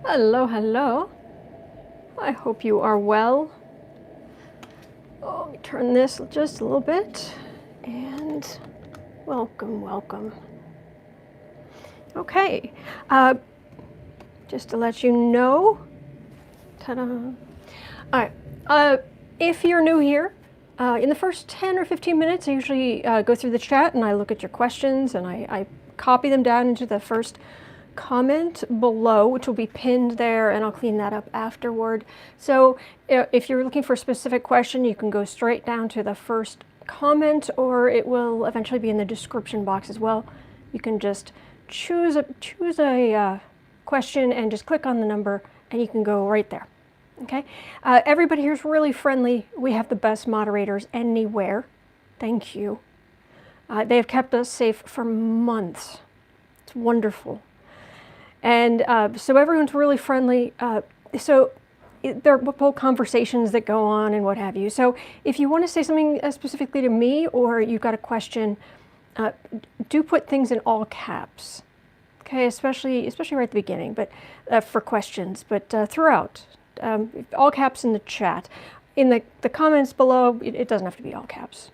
Hello, hello. I hope you are well. Oh, let me turn this just a little bit. And welcome, welcome. Okay. Just to let you know. Ta-da. All right. If you're new here, in the first 10 or 15 minutes, I usually go through the chat and I look at your questions and I copy them down into the first comment below, which will be pinned there, and I'll clean that up afterward. So if you're looking for a specific question, you can go straight down to the first comment, or it will eventually be in the description box as well. You can just choose a question and just click on the number, and you can go right there. Okay. Everybody here is really friendly. We have the best moderators anywhere. Thank you. They have kept us safe for months. It's wonderful. And so everyone's really friendly. So there are both conversations that go on and what have you. So if you want to say something specifically to me, or you've got a question, do put things in all caps. Okay, especially right at the beginning, but for questions. But throughout, all caps in the chat. In the comments below, it doesn't have to be all caps.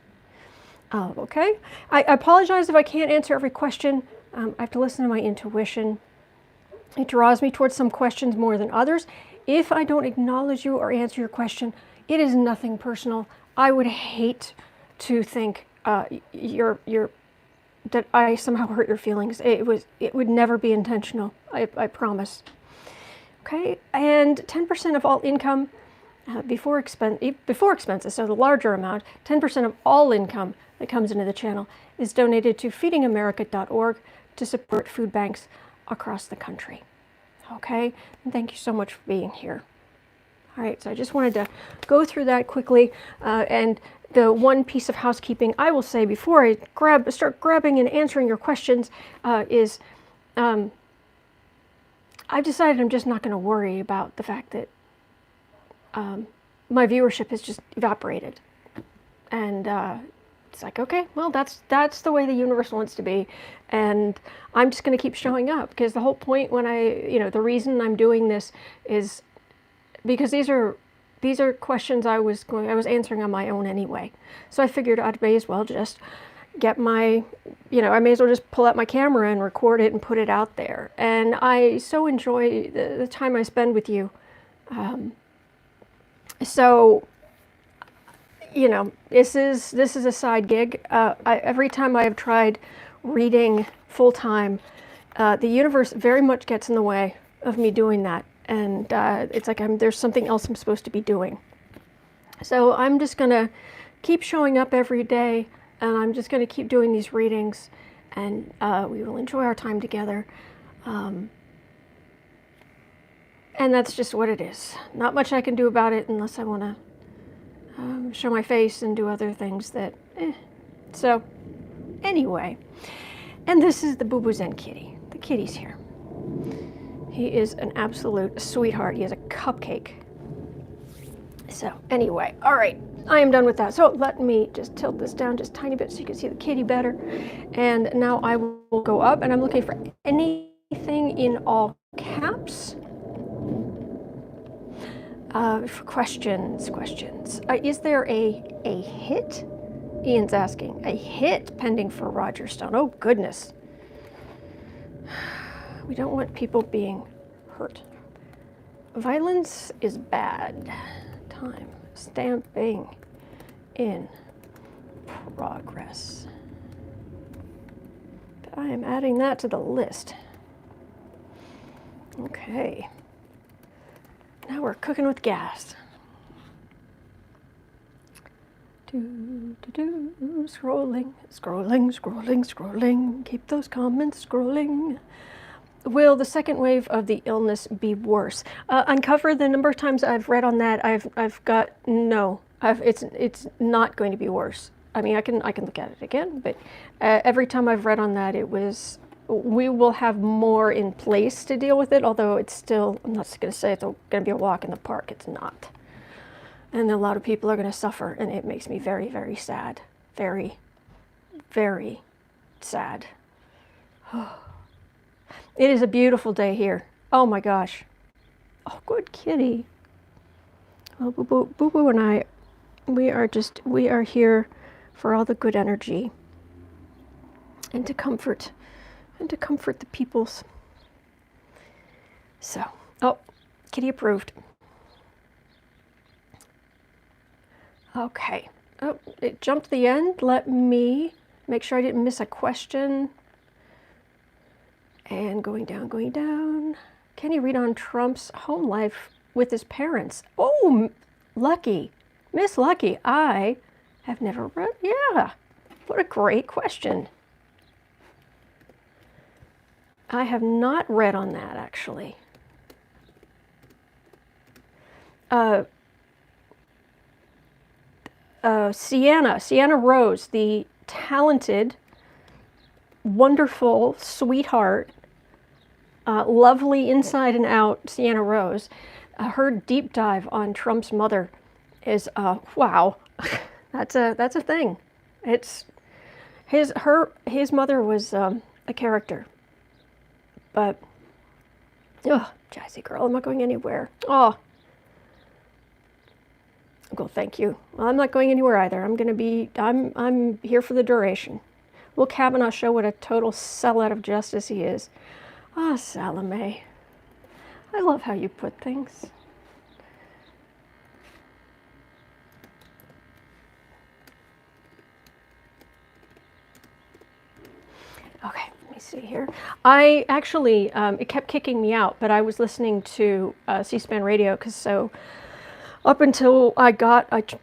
Okay. I apologize if I can't answer every question. I have to listen to my intuition. It draws me towards some questions more than others. If I don't acknowledge you or answer your question, it is nothing personal. I would hate to think that I somehow hurt your feelings. It would never be intentional. I promise. Okay, and 10% of all income before expenses, so the larger amount, 10% of all income that comes into the channel is donated to feedingamerica.org to support food banks across the country. Okay, and thank you so much for being here. All right, so I just wanted to go through that quickly, and the one piece of housekeeping I will say before I start grabbing and answering your questions is I've decided I'm just not going to worry about the fact that my viewership has just evaporated, and it's like, okay, well, that's the way the universe wants to be, and I'm just going to keep showing up, because the whole point when the reason I'm doing this is because these are questions I was answering on my own anyway. So I figured I may as well just get I may as well just pull out my camera and record it and put it out there. And I so enjoy the time I spend with you. This is a side gig. Every time I have tried reading full time, the universe very much gets in the way of me doing that, and it's like there's something else I'm supposed to be doing. So I'm just gonna keep showing up every day, and I'm just gonna keep doing these readings, and we will enjoy our time together. And that's just what it is. Not much I can do about it unless I want to show my face and do other things that, So, anyway. And this is the Boo Boo Zen kitty. The kitty's here. He is an absolute sweetheart. He is a cupcake. So, anyway. All right. I am done with that. So, let me just tilt this down just a tiny bit so you can see the kitty better. And now I will go up, and I'm looking for anything in all caps. For questions. Is there a hit? Ian's asking. A hit pending for Roger Stone. Oh, goodness. We don't want people being hurt. Violence is bad. Time stamping in progress. But I am adding that to the list. Okay. Now we're cooking with gas. Scrolling. Keep those comments scrolling. Will the second wave of the illness be worse? Uncover the number of times I've read on that. I've got no. It's not going to be worse. I mean, I can look at it again, but every time I've read on that, we will have more in place to deal with it, although it's still, I'm not going to say it's going to be a walk in the park. It's not. And a lot of people are going to suffer, and it makes me very, very sad. Very, very sad. It is a beautiful day here. Oh my gosh. Oh, good kitty. Well, Boo Boo and I, we are here for all the good energy and to comfort the peoples. So, oh, kitty approved. Okay. Oh, it jumped to the end. Let me make sure I didn't miss a question. And going down, going down. Can you read on Trump's home life with his parents? Oh, Lucky. Miss Lucky, I have never read. Yeah. What a great question. I have not read on that, actually. Sienna Rose, the talented, wonderful sweetheart, lovely inside and out Sienna Rose, her deep dive on Trump's mother is wow. That's a thing. It's his mother was a character, but Jazzy girl, I'm not going anywhere. Oh. Well, thank you. Well, I'm not going anywhere either. I'm here for the duration. Will Kavanaugh show what a total sellout of justice he is? Ah, Salome. I love how you put things. Okay, let me see here. I actually, it kept kicking me out, but I was listening to C-SPAN radio up until I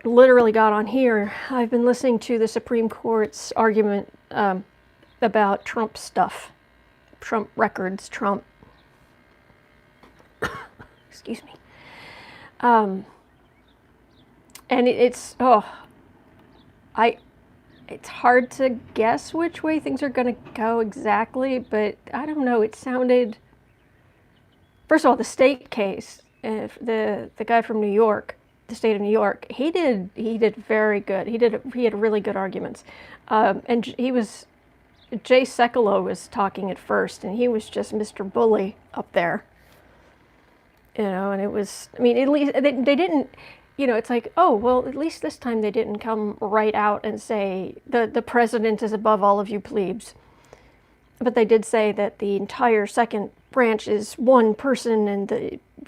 literally got on here, I've been listening to the Supreme Court's argument about Trump stuff, Trump records, Trump, excuse me. And it's hard to guess which way things are going to go exactly, but I don't know, it sounded, first of all, the state case, the guy from New York, the state of New York, he did very good. He had really good arguments, and Jay Sekulow was talking at first, and he was just Mr. Bully up there, and it was. I mean, at least they didn't. It's like, oh well, at least this time they didn't come right out and say the president is above all of you plebes, but they did say that the entire second branch is one person and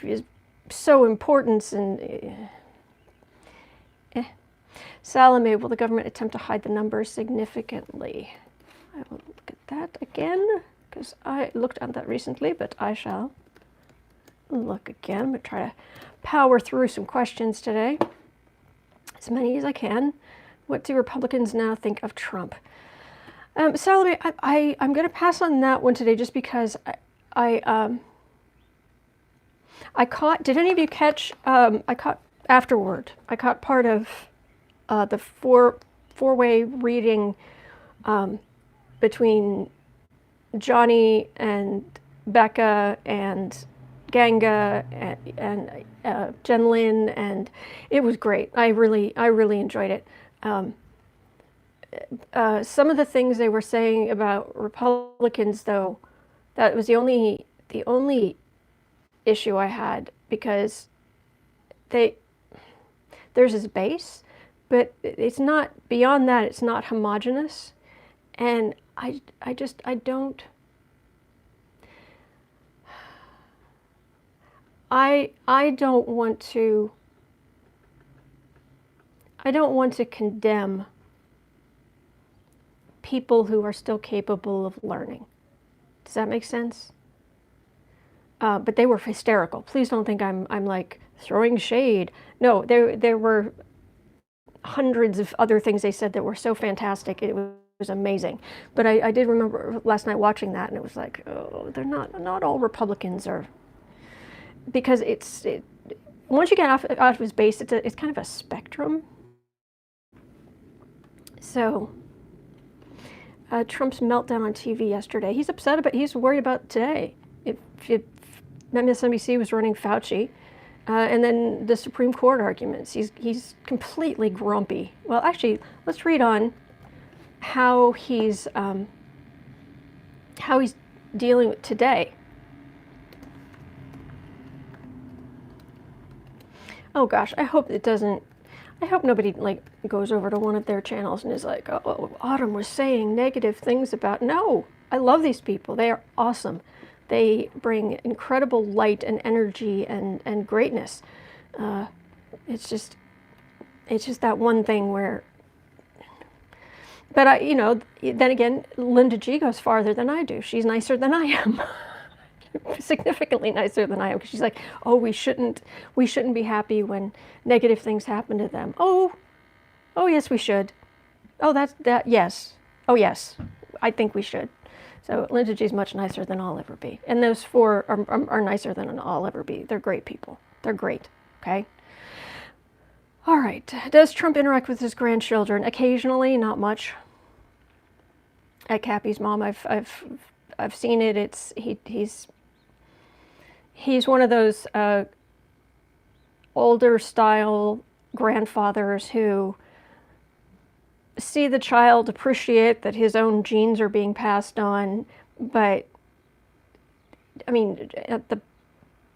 is so important and Salome, will the government attempt to hide the numbers significantly? I will look at that again because I looked at that recently, but I shall look again. I'm going to try to power through some questions today, as many as I can. What do Republicans now think of Trump? Salome, I'm going to pass on that one today just because I caught, did any of you catch, I caught afterward, I caught part of the four-way reading between Johnny and Becca and Ganga and Jen Lin, and it was great. I really enjoyed it. Some of the things they were saying about Republicans, though, that was the only issue I had, because there's his base, but it's not, beyond that, it's not homogenous, and I don't want to condemn people who are still capable of learning. Does that make sense? But they were hysterical. Please don't think I'm like throwing shade. No, there were hundreds of other things they said that were so fantastic. It was amazing. But I did remember last night watching that, and it was like, oh, they're not all Republicans are, because once you get out of his base, it's kind of a spectrum. So Trump's meltdown on TV yesterday. He's worried about today. If MSNBC was running Fauci, and then the Supreme Court arguments, he's completely grumpy. Well, actually, let's read on how he's dealing with today. Oh gosh, I hope it doesn't. I hope nobody like goes over to one of their channels and is like, "Oh, Autumn was saying negative things about." No, I love these people. They are awesome. They bring incredible light and energy and greatness. It's just that one thing where. But then again, Linda G goes farther than I do. She's nicer than I am. Significantly nicer than I am, because she's like, oh, we shouldn't be happy when negative things happen to them. Oh yes, we should. Yes. Oh yes, I think we should. So Linda G's much nicer than I'll ever be, and those four are nicer than I'll ever be. They're great people. They're great. Okay. All right. Does Trump interact with his grandchildren? Occasionally, not much. At Cappy's mom, I've seen it. He's one of those older style grandfathers who see the child, appreciate that his own genes are being passed on, but I mean, at the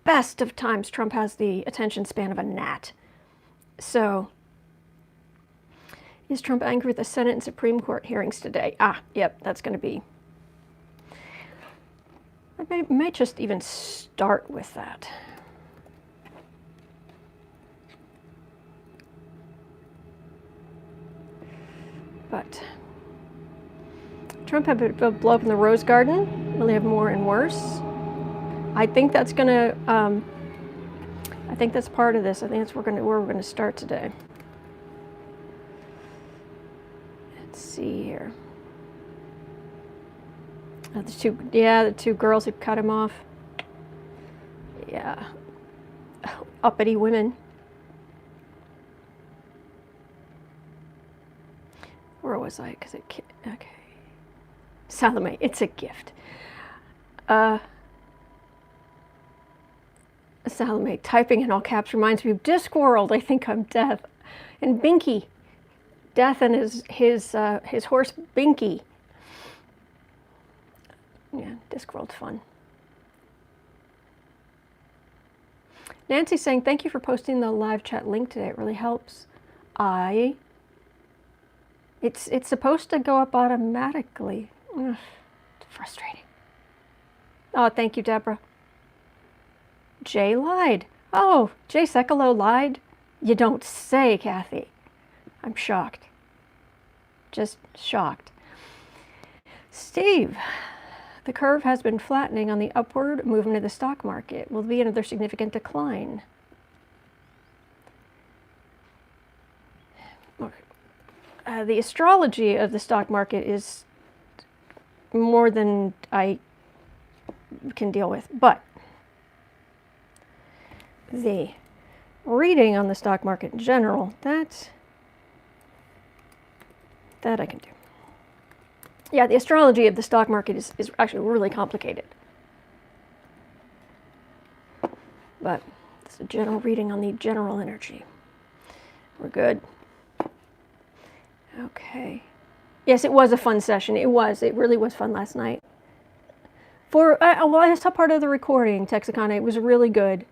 best of times, Trump has the attention span of a gnat. So, is Trump angry with the Senate and Supreme Court hearings today? Yep, that's going to be. I might just even start with that. But Trump had a blow up in the Rose Garden. Will he have more and worse? I think that's going to. I think that's part of this. I think that's where we're going to start today. Let's see here. The two girls who cut him off. Yeah. Uppity women. Where was I? Okay. Salome, it's a gift. Salome, typing in all caps reminds me of Discworld. I think I'm Death. And Binky. Death and his horse Binky. Yeah, Discworld's fun. Nancy's saying, thank you for posting the live chat link today. It really helps. It's supposed to go up automatically. Ugh, it's frustrating. Oh, thank you, Deborah. Jay lied. Oh, Jay Sekulow lied? You don't say, Kathy. I'm shocked. Just shocked. Steve, the curve has been flattening on the upward movement of the stock market. Will there be another significant decline? The astrology of the stock market is more than I can deal with, but the reading on the stock market in general, that I can do. Yeah, the astrology of the stock market is actually really complicated. But it's a general reading on the general energy. We're good. Okay. Yes, it was a fun session. It really was fun last night. I saw part of the recording, Texicana. It was really good.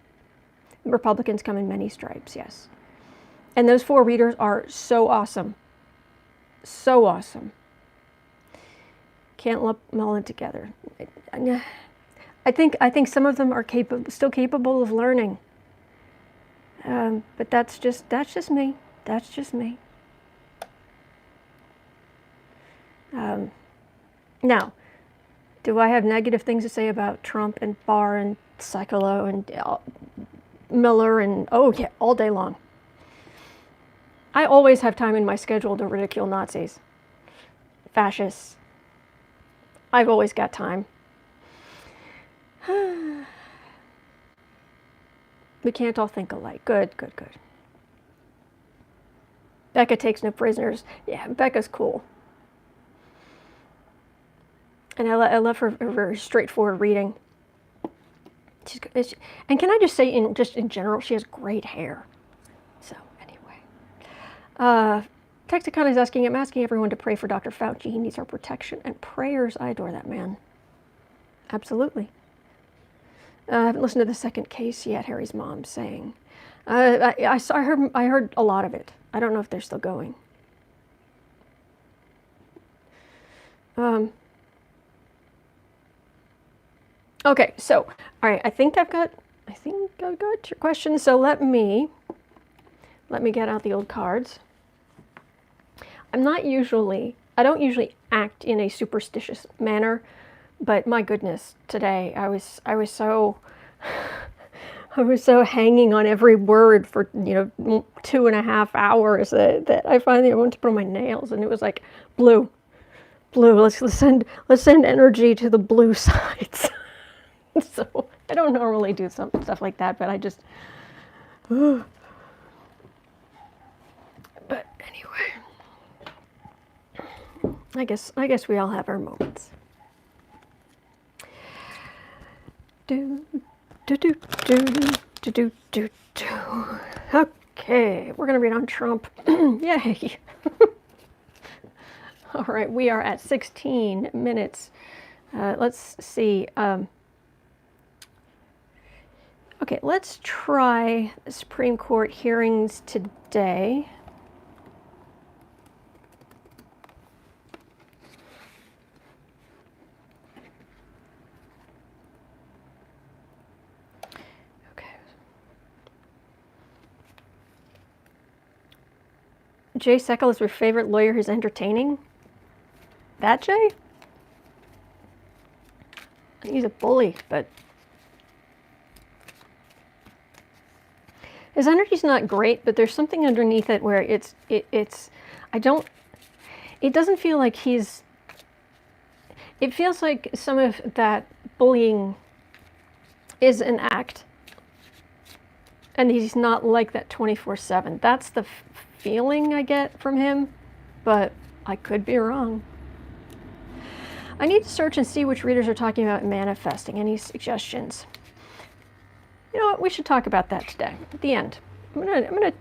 Republicans come in many stripes, yes. And those 4 readers are so awesome. So awesome. Can't lump them all in together. I think some of them are still capable of learning. But that's just me. That's just me. Now, do I have negative things to say about Trump and Barr and Sekulow and Miller and all day long? I always have time in my schedule to ridicule Nazis, fascists. I've always got time. We can't all think alike. Good. Becca takes no prisoners. Yeah, Becca's cool. And I love her very straightforward reading. And can I just say, in general, she has great hair. So anyway, Texicana is asking, I'm asking everyone to pray for Dr. Fauci. He needs our protection and prayers. I adore that man. Absolutely. I haven't listened to the second case yet, Harry's mom saying. I heard a lot of it. I don't know if they're still going. Okay, so, all right, I think I've got your question. So let me get out the old cards. I don't usually act in a superstitious manner, but my goodness, today I was so hanging on every word for 2.5 hours that I finally went to put on my nails, and it was like blue. Let's send energy to the blue sides. So I don't normally do stuff like that, but I just. But anyway, I guess we all have our moments. Okay, we're gonna read on Trump. Yay! All right, we are at 16 minutes. Let's see. Okay, let's try the Supreme Court hearings today. Okay. Jay Sekulow is your favorite lawyer who's entertaining? That Jay? He's a bully, but his energy's not great, but there's something underneath it where it doesn't feel like it feels like some of that bullying is an act, and he's not like that 24/7. That's the feeling I get from him, but I could be wrong. I need to search and see which readers are talking about manifesting. Any suggestions? You know what? We should talk about that today at the end. We're gonna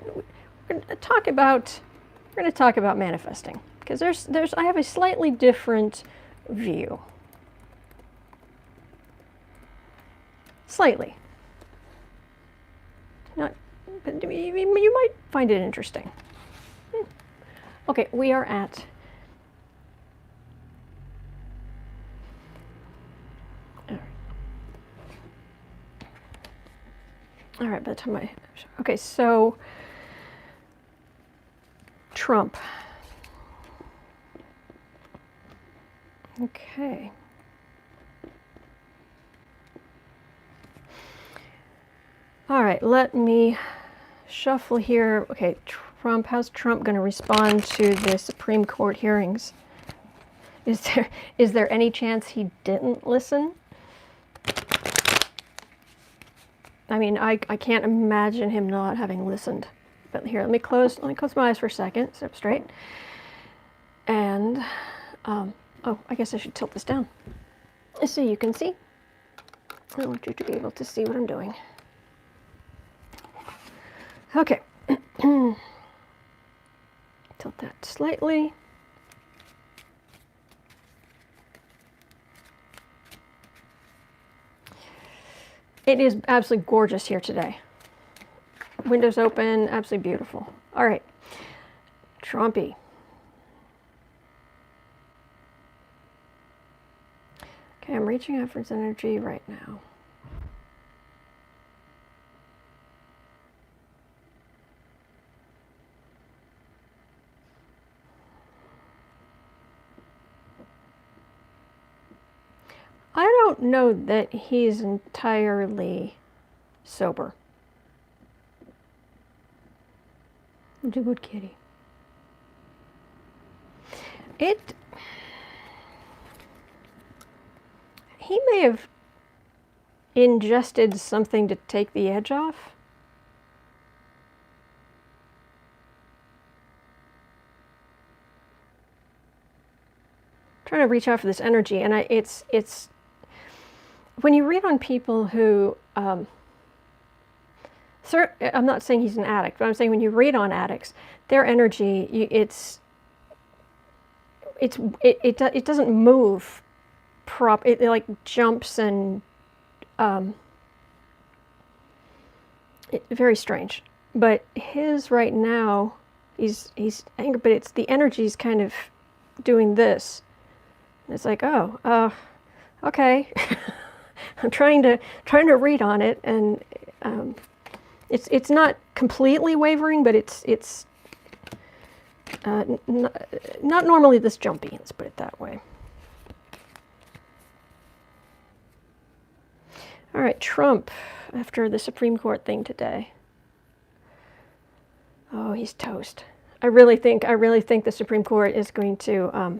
talk about manifesting, because I have a slightly different view. Slightly. Not, but you might find it interesting. Okay, we are at. All right, by the time okay, so Trump. Okay. All right, let me shuffle here. Okay, Trump, how's Trump going to respond to the Supreme Court hearings? Is there any chance he didn't listen? I mean, I can't imagine him not having listened. But here, let me close my eyes for a second, sit up straight. And, oh, I guess I should tilt this down so you can see. I want you to be able to see what I'm doing. Okay. Tilt that slightly. It is absolutely gorgeous here today. Windows open, absolutely beautiful. All right, Trumpy. Okay, I'm reaching out for his energy right now. I don't know that he's entirely sober. It's a good kitty. He may have ingested something to take the edge off. I'm trying to reach out for this energy, and it's when you read on people who, I'm not saying he's an addict, but I'm saying when you read on addicts, their energy, it doesn't move it like jumps and Very strange. But his right now, he's angry, but it's the energy's kind of doing this. And it's like, oh, okay. I'm trying to read on it, and it's not completely wavering, but it's not normally this jumpy. Let's put it that way. All right, Trump, after the Supreme Court thing today. Oh, he's toast. I really think the Supreme Court is going to. I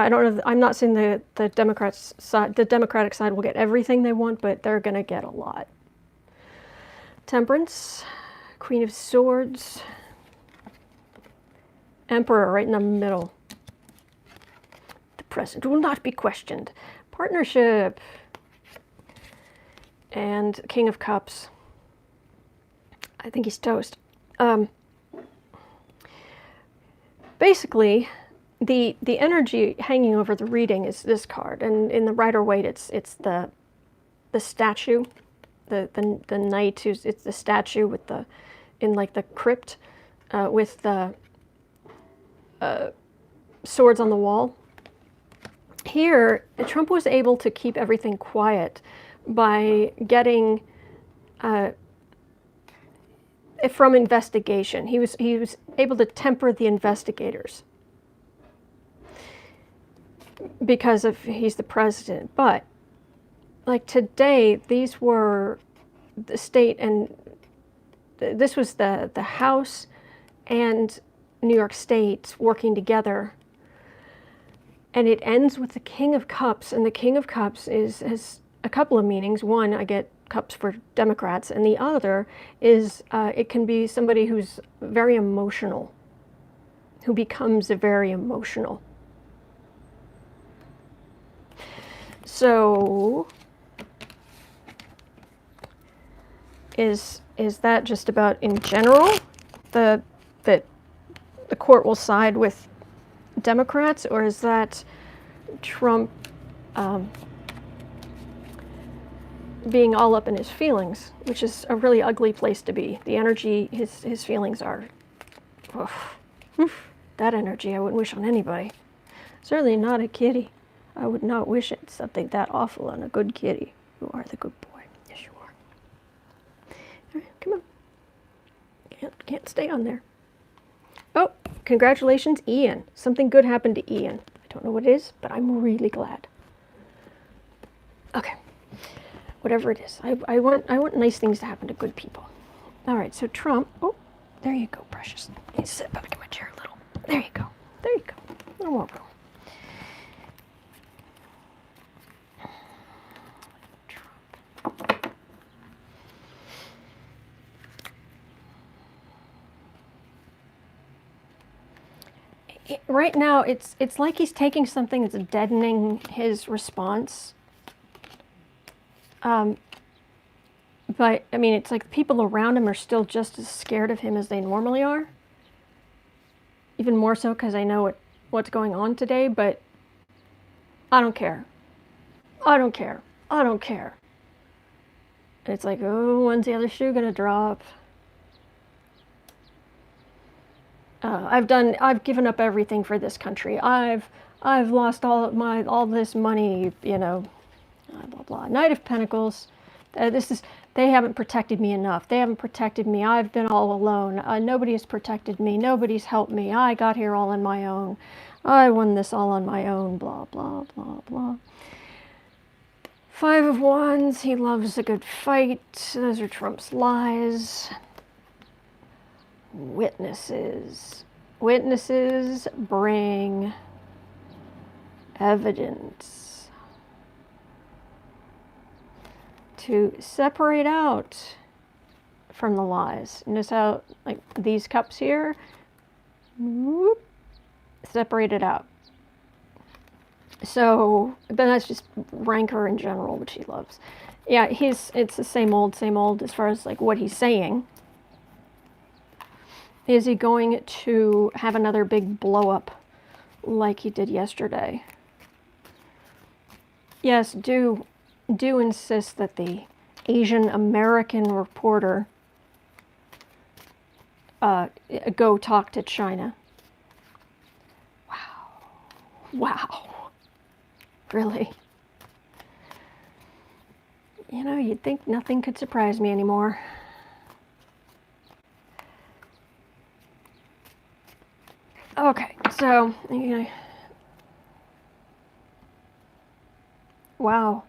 don't know. I'm not saying the Democrats side, the Democratic side will get everything they want, but they're going to get a lot. Temperance, Queen of Swords, Emperor right in the middle. The President will not be questioned. Partnership, and King of Cups. I think he's toast. Basically, the energy hanging over the reading is this card, and in the Rider-Waite, it's the statue, the knight who's it's the statue with the in like the crypt with the swords on the wall. Here, Trump was able to keep everything quiet by getting from investigation. He was able to temper the investigators because of he's the president. But like today, these were the state, and this was the House and New York State working together. And it ends with the King of Cups, and the King of Cups has a couple of meanings. One, I get cups for Democrats, and the other is it can be somebody who's very emotional, who becomes very emotional. So, is that just about in general that the court will side with Democrats, or is that Trump being all up in his feelings, which is a really ugly place to be? The energy, his feelings are, that energy I wouldn't wish on anybody. Certainly not a kitty. I would not wish it something that awful on a good kitty. You are the good boy. Yes, you are. All right, come on. Can't stay on there. Oh, congratulations, Ian. Something good happened to Ian. I don't know what it is, but I'm really glad. Okay. Whatever it is. I want nice things to happen to good people. All right, so Trump. Oh, there you go, precious. Let me sit back in my chair a little. There you go. There you go. A little more room. Right now, it's like he's taking something that's deadening his response. But, I mean, it's like people around him are still just as scared of him as they normally are. Even more so because I know what's going on today, but I don't care. I don't care. I don't care. And it's like, oh, when's the other shoe gonna drop? I've given up everything for this country. I've lost all this money, you know, blah blah. Knight of Pentacles. They haven't protected me enough. They haven't protected me. I've been all alone. Nobody has protected me. Nobody's helped me. I got here all on my own. I won this all on my own. Blah blah blah blah. Five of Wands. He loves a good fight. Those are Trump's lies. Witnesses. Witnesses bring evidence to separate out from the lies. Notice how, like, these cups here, whoop, separated out. So, but that's just rancor in general, which he loves. Yeah, it's the same old as far as like what he's saying. Is he going to have another big blow up like he did yesterday? Yes, do insist that the Asian American reporter go talk to China. Wow. Wow. Really? You know, you'd think nothing could surprise me anymore. Okay, so, you know, wow.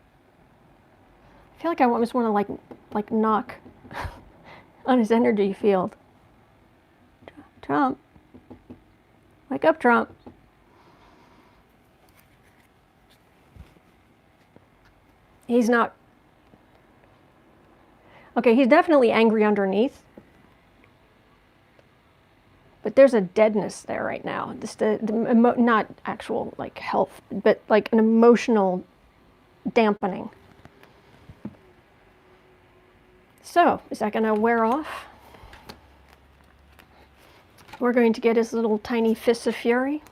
I feel like I almost want to like knock on his energy field. Trump. Wake up, Trump. He's not. Okay, he's definitely angry underneath. But there's a deadness there right now. Just not actual like health, but like an emotional dampening. So, is that going to wear off? We're going to get his little tiny fists of fury.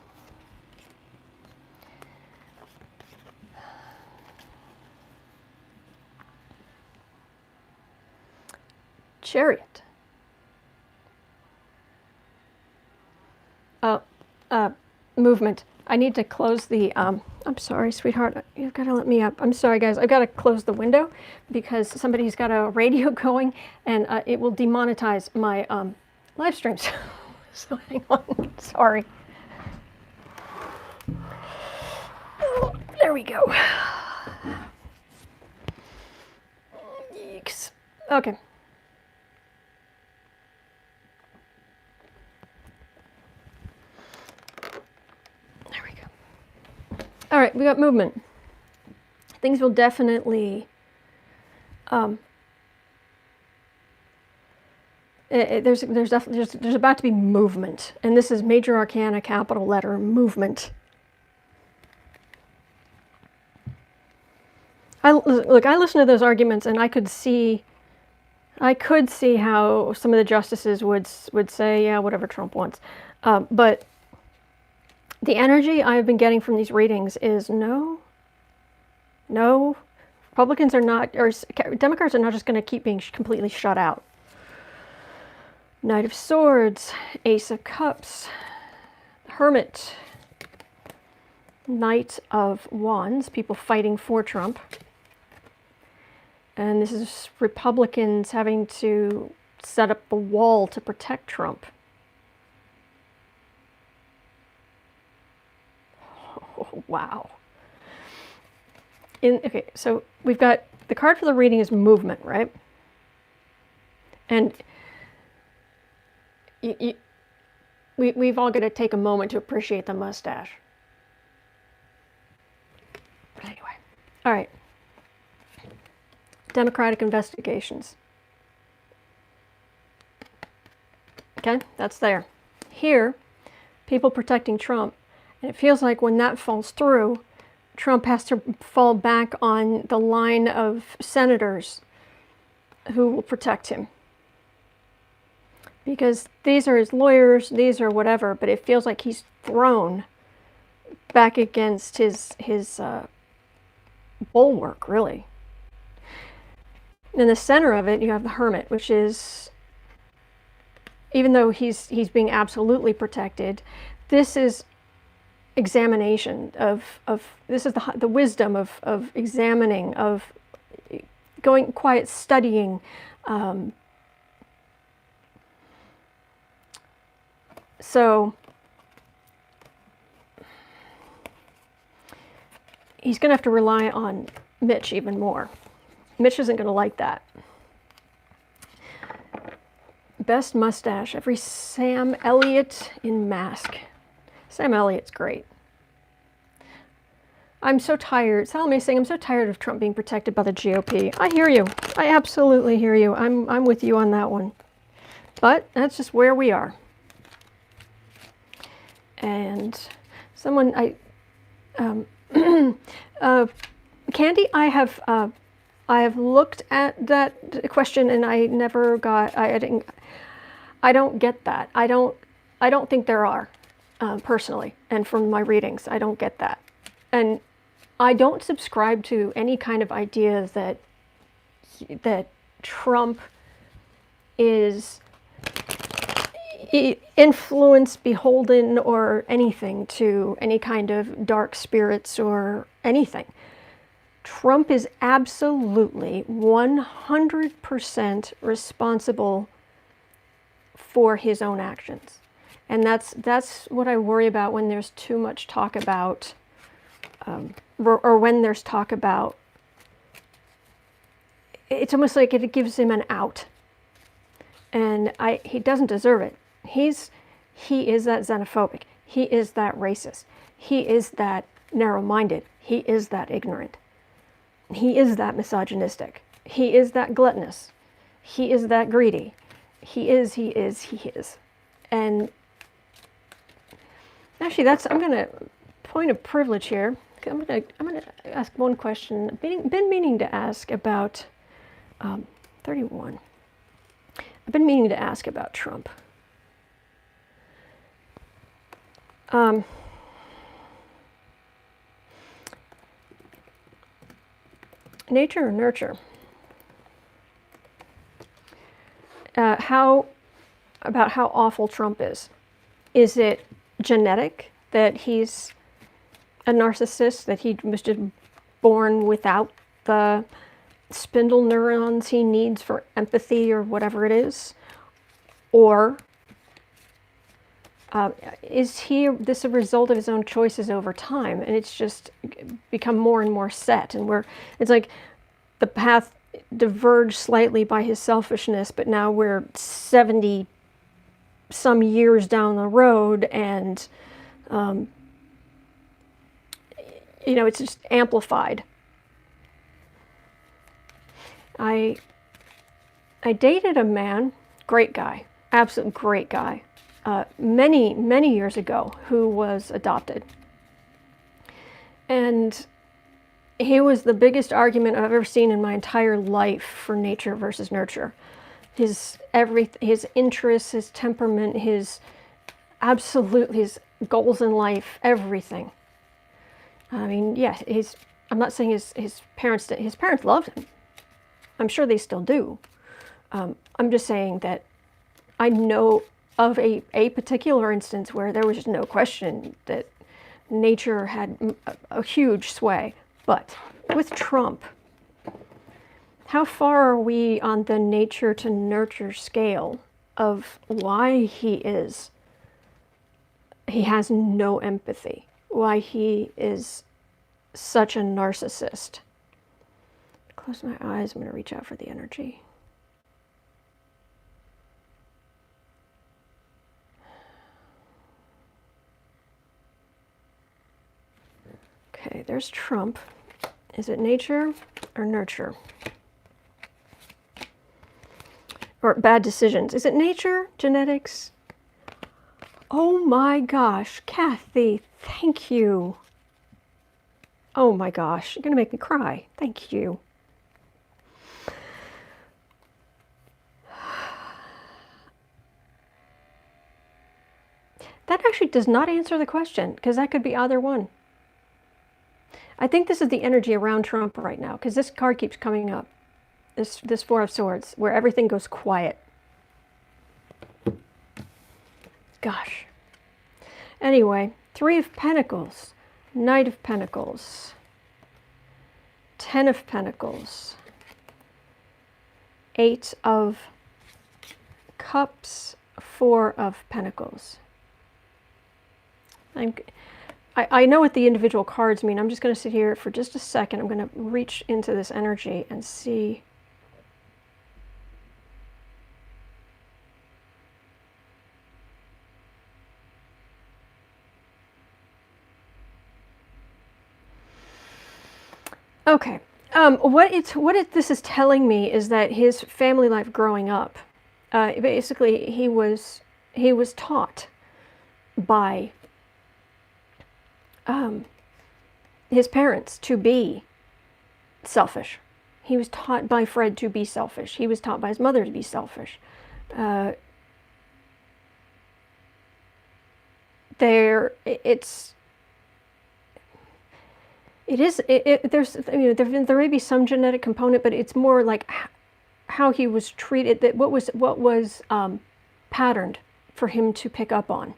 Chariot. Movement. I need to close the, I'm sorry, sweetheart, you've got to let me up. I'm sorry, guys, I've got to close the window because somebody's got a radio going and it will demonetize my live streams. So hang on, sorry. Oh, there we go. Yeeks. Okay. All right, we got movement. Things will definitely, there's about to be movement, and this is Major Arcana, capital letter, movement. Look, I listened to those arguments, and I could see how some of the justices would say, yeah, whatever Trump wants, but the energy I've been getting from these readings is no, Republicans are not, or Democrats are not just going to keep being completely shut out. Knight of Swords, Ace of Cups, Hermit, Knight of Wands, people fighting for Trump. And this is Republicans having to set up a wall to protect Trump. Oh, wow. Okay, so we've got the card for the reading is movement, right? And we've all got to take a moment to appreciate the mustache. But anyway, all right. Democratic investigations. Okay, that's there. Here, people protecting Trump. And it feels like when that falls through, Trump has to fall back on the line of senators who will protect him. Because these are his lawyers, these are whatever, but it feels like he's thrown back against his bulwark, really. In the center of it, you have the Hermit, which is, even though he's being absolutely protected, this is examination of this is the wisdom of examining, of going quiet, studying. So he's going to have to rely on Mitch even more. Mitch isn't going to like that. Best mustache, every Sam Elliott in mask. Sam Elliott's great. I'm so tired. Salome saying, I'm so tired of Trump being protected by the GOP. I hear you. I absolutely hear you. I'm with you on that one. But that's just where we are. And someone, Candy, I have looked at that question and I never got, I don't get that. I don't think there are. Personally, and from my readings, I don't get that. And I don't subscribe to any kind of idea that that Trump is influenced, beholden, or anything to any kind of dark spirits or anything. Trump is absolutely 100% responsible for his own actions. And that's what I worry about when there's too much talk about, or when there's talk about, it's almost like it gives him an out. And he doesn't deserve it. He is that xenophobic. He is that racist. He is that narrow-minded. He is that ignorant. He is that misogynistic. He is that gluttonous. He is that greedy. He is. And actually, I'm going to point of privilege here. I'm going to ask one question. I've been meaning to ask about 31. I've been meaning to ask about Trump. Nature or nurture? How awful Trump is? Is it genetic that he's a narcissist, that he was just born without the spindle neurons he needs for empathy or whatever it is? Or is this a result of his own choices over time, and it's just become more and more set, and it's like the path diverged slightly by his selfishness, but now we're 70 some years down the road, and it's just amplified. I dated a man, great guy, absolute great guy, many years ago, who was adopted. And he was the biggest argument I've ever seen in my entire life for nature versus nurture. His interests, his temperament, his goals in life, everything. I mean, yeah, I'm not saying his parents loved him. I'm sure they still do. I'm just saying that I know of a particular instance where there was just no question that nature had a huge sway. But with Trump, how far are we on the nature to nurture scale of why he has no empathy, why he is such a narcissist? Close my eyes, I'm going to reach out for the energy. Okay, there's Trump. Is it nature or nurture? Or bad decisions? Is it nature, genetics? Oh my gosh, Kathy, thank you. Oh my gosh, you're going to make me cry. Thank you. That actually does not answer the question, because that could be either one. I think this is the energy around Trump right now, because this card keeps coming up. This Four of Swords, where everything goes quiet. Gosh. Anyway, Three of Pentacles, Knight of Pentacles, Ten of Pentacles, Eight of Cups, Four of Pentacles. I know what the individual cards mean. I'm just going to sit here for just a second. I'm going to reach into this energy and see. Okay. This is telling me is that his family life growing up, basically he was taught by his parents to be selfish. He was taught by Fred to be selfish. He was taught by his mother to be selfish. It is. There's, you know, there may be some genetic component, but it's more like how he was treated. That what was patterned for him to pick up on.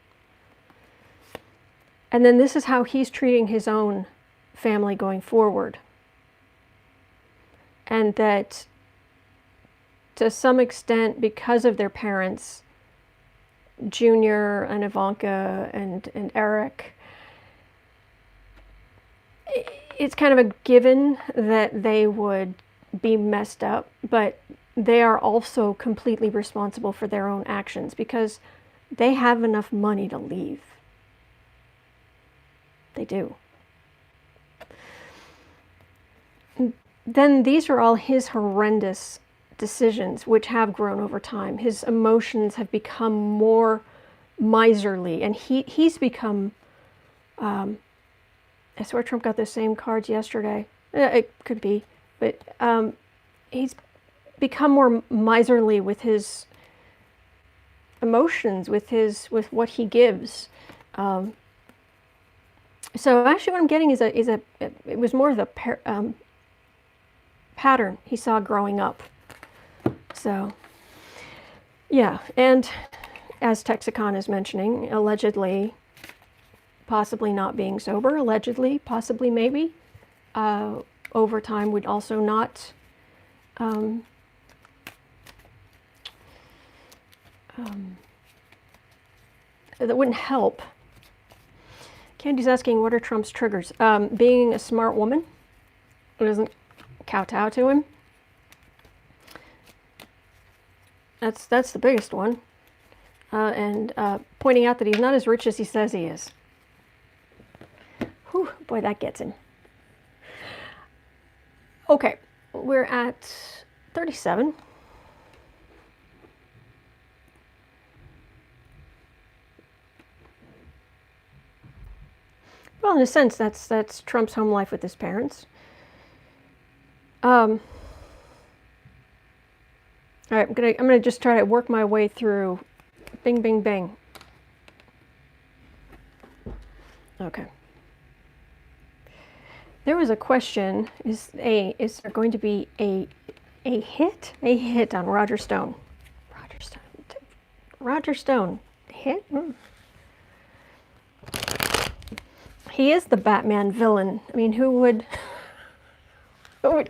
And then this is how he's treating his own family going forward. And that, to some extent, because of their parents, Junior and Ivanka and Eric, it's kind of a given that they would be messed up, but they are also completely responsible for their own actions because they have enough money to leave. They do. Then these are all his horrendous decisions, which have grown over time. His emotions have become more miserly, and he's become, I swear Trump got the same cards yesterday. It could be, but he's become more miserly with his emotions, with what he gives. So actually, what I'm getting is it was more of the pattern he saw growing up. So, yeah, and as Texicon is mentioning, allegedly, possibly not being sober, allegedly, possibly, maybe, over time would also not, that wouldn't help. Candy's asking, what are Trump's triggers? Being a smart woman who doesn't kowtow to him. That's the biggest one. And pointing out that he's not as rich as he says he is. Whew, boy, that gets him. Okay, we're at 37. Well, in a sense, that's Trump's home life with his parents. All right, I'm gonna just try to work my way through. Bing, bing, bing. Okay. There was a question: is there going to be a hit on Roger Stone? Roger Stone hit? He is the Batman villain. I mean, who would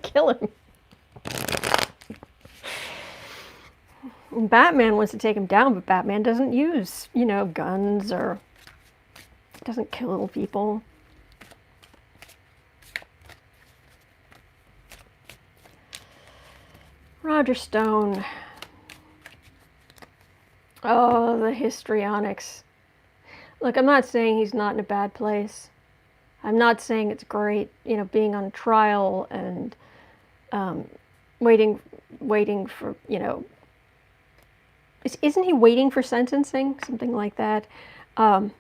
kill him? Batman wants to take him down, but Batman doesn't use, guns or doesn't kill people. Roger Stone. Oh, the histrionics. Look, I'm not saying he's not in a bad place. I'm not saying it's great, being on trial and waiting for, isn't he waiting for sentencing? Something like that. But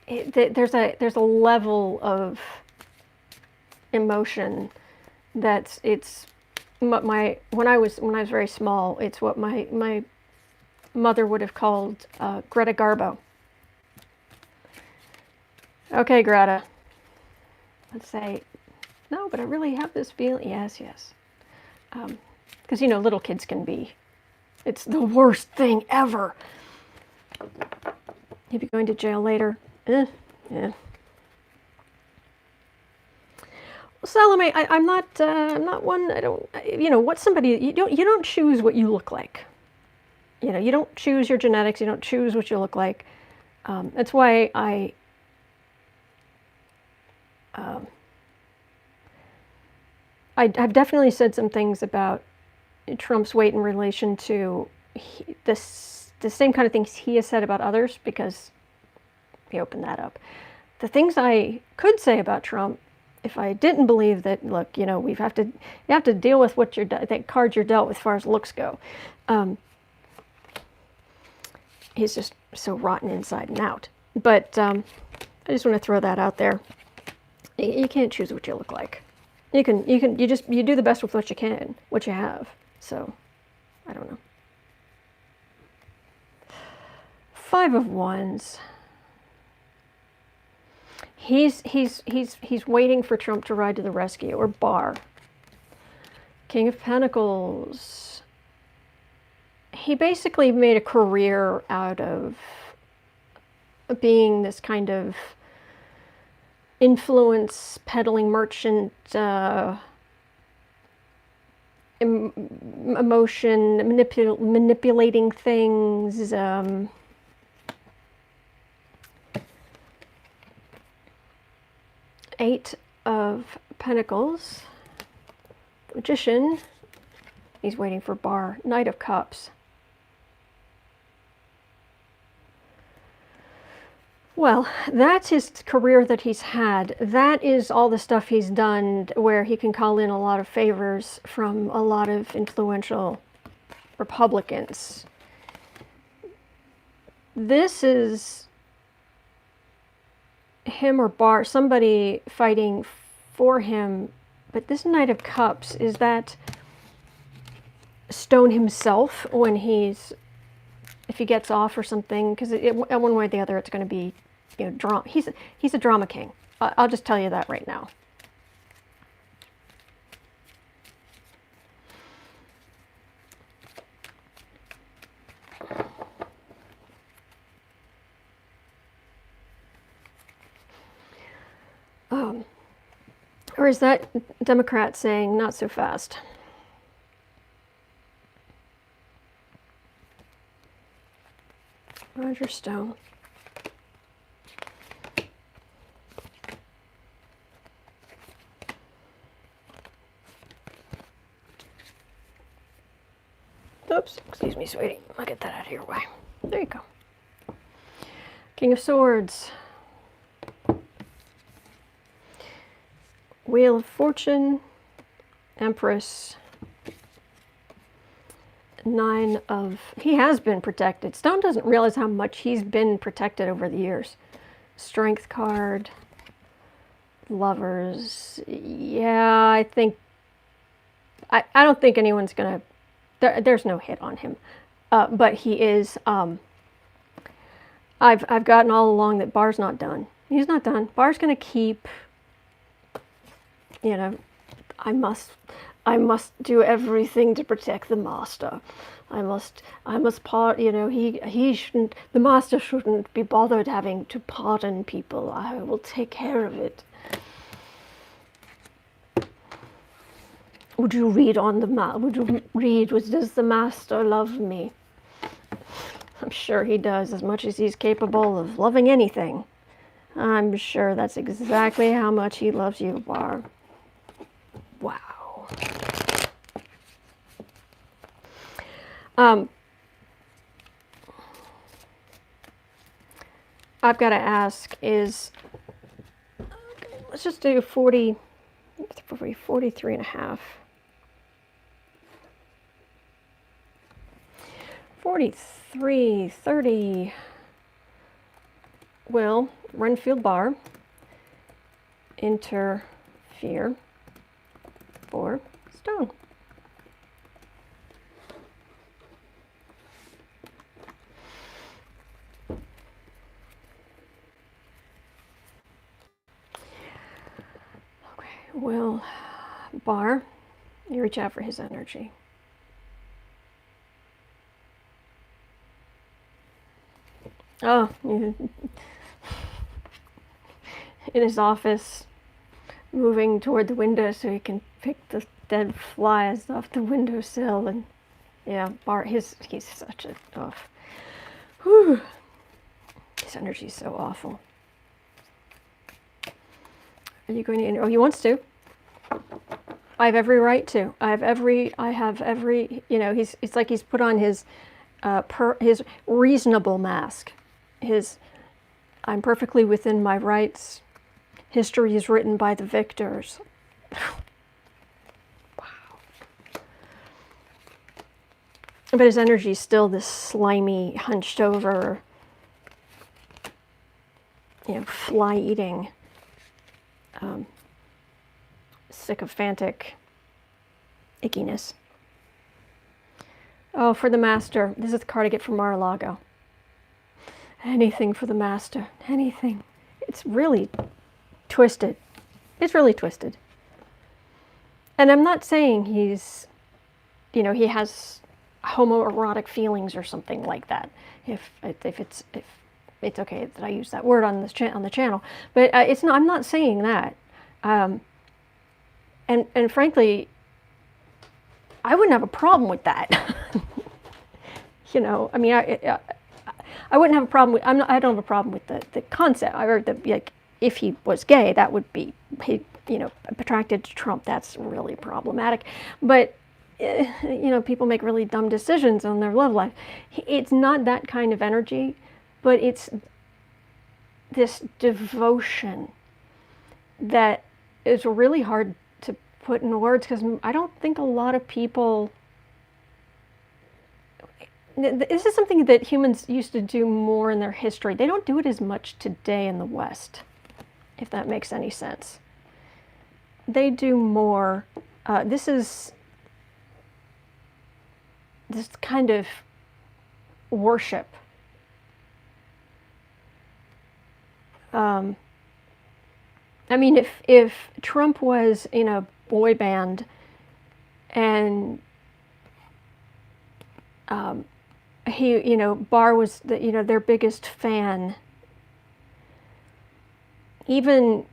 there's a level of emotion it's when I was very small, it's what my mother would have called Greta Garbo. Okay, Greta. Let's say, no, but I really have this feeling. Yes. Because, little kids can be. It's the worst thing ever. You'll be going to jail later. Yeah. Salome, I'm not one. I don't. What's somebody? You don't choose what you look like. You don't choose your genetics. You don't choose what you look like. That's why I've definitely said some things about Trump's weight in relation to the same kind of things he has said about others, because he opened that up. The things I could say about Trump, if I didn't believe that, look, you have to deal with what that cards you're dealt with as far as looks go. He's just so rotten inside and out. But I just want to throw that out there. You can't choose what you look like. You do the best with what you have. So, I don't know. 5 of Wands. He's waiting for Trump to ride to the rescue, or Barr. King of Pentacles. He basically made a career out of being this kind of influence peddling merchant, emotion, manipulating things. Eight of Pentacles. Magician. He's waiting for Barr. Knight of Cups. Well, that's his career that he's had. That is all the stuff he's done where he can call in a lot of favors from a lot of influential Republicans. This is him or Barr, somebody fighting for him. But this Knight of Cups, is that Stone himself when if he gets off or something? Because one way or the other, it's going to be, drama. He's a drama king. I'll just tell you that right now. Or is that Democrat saying, not so fast? Roger Stone. Oops, excuse me, sweetie. I'll get that out of your way. There you go. King of Swords. Wheel of Fortune. Empress. Nine of... He has been protected. Stone doesn't realize how much he's been protected over the years. Strength card. Lovers. Yeah, I think... I don't think anyone's going to... There's no hit on him. But he is... I've gotten all along that Barr's not done. He's not done. Barr's going to keep... I must do everything to protect the master. I must he shouldn't, the master shouldn't be bothered having to pardon people. I will take care of it. Would you read on would you read, does the master love me? I'm sure he does, as much as he's capable of loving anything. I'm sure that's exactly how much he loves you, Barr. Wow. I've got to ask is, let's just do 43 and a half. 43, 30. Will Renfield Barr interfere for Stone? Okay, Will Barr, you reach out for his energy. Oh, in his office, moving toward the window so he can pick the dead flies off the windowsill. And yeah, Barr, he's such a whew, his energy's so awful. Are you going to? Oh, he wants to. I have every right to. I have every. It's like he's put on his reasonable mask. I'm perfectly within my rights. History is written by the victors. Wow. But his energy is still this slimy, hunched over, fly-eating, sycophantic ickiness. Oh, for the master. This is the card I get from Mar-a-Lago. Anything for the master. Anything. It's really twisted. It's really twisted. And I'm not saying he's, he has homoerotic feelings or something like that. If it's okay that I use that word on this on the channel, but it's not. I'm not saying that. And frankly, I wouldn't have a problem with that. I mean, I wouldn't have a problem with. I don't have a problem with the concept. If he was gay, that would be attracted to Trump. That's really problematic. But people make really dumb decisions on their love life. It's not that kind of energy, but it's this devotion that is really hard to put in words, because I don't think a lot of people. This is something that humans used to do more in their history. They don't do it as much today in the West, if that makes any sense. They do more. This is this kind of worship. I mean, if Trump was in a boy band and Barr was their biggest fan, even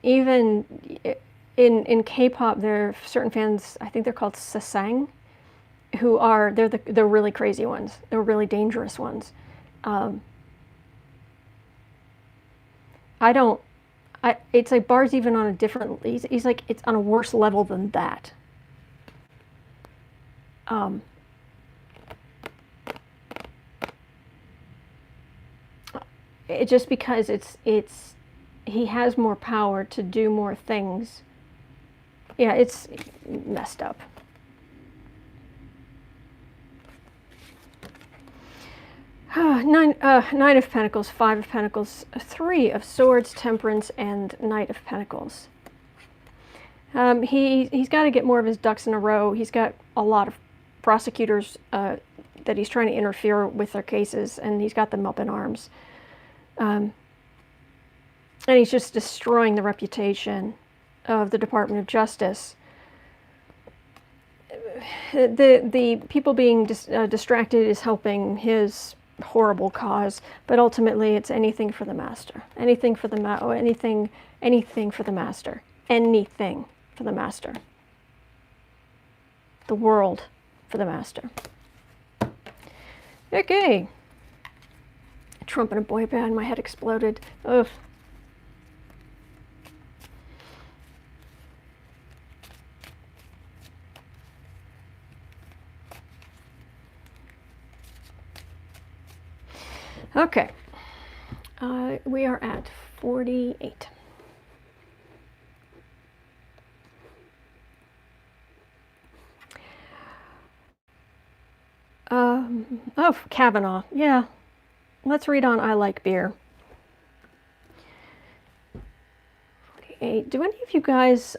in K-pop, there are certain fans, I think they're called sasang, who are they're really crazy ones. They're really dangerous ones. It's like Barr's even on a different. He's like, it's on a worse level than that. It just because he has more power to do more things. Yeah, it's messed up. Nine of Pentacles, 5 of Pentacles, 3 of Swords, Temperance, and Knight of Pentacles. He's got to get more of his ducks in a row. He's got a lot of prosecutors that he's trying to interfere with their cases, and he's got them up in arms. And he's just destroying the reputation of the Department of Justice. The people being distracted is helping his horrible cause, but ultimately it's anything for the master. Anything for the anything for the master. Anything for the master. The world for the master. Okay. Trump in a boy band, my head exploded. Ugh. Okay, we are at 48. Oh, Kavanaugh, yeah. Let's read on I Like Beer. 48. Do any of you guys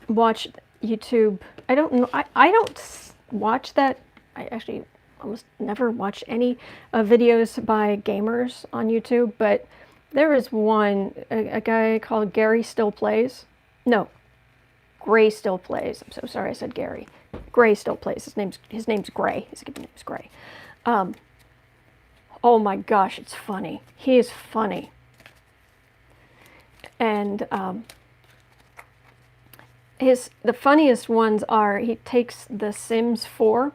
watch YouTube? I don't know. I don't watch that. I actually almost never watch any videos by gamers on YouTube, but there is one, a guy called Gary Still Plays. No, Gray Still Plays. I'm so sorry I said Gary. Gray Still Plays. His name's Gray. His given name's Gray. Oh my gosh, it's funny. He is funny. And the funniest ones are, he takes The Sims 4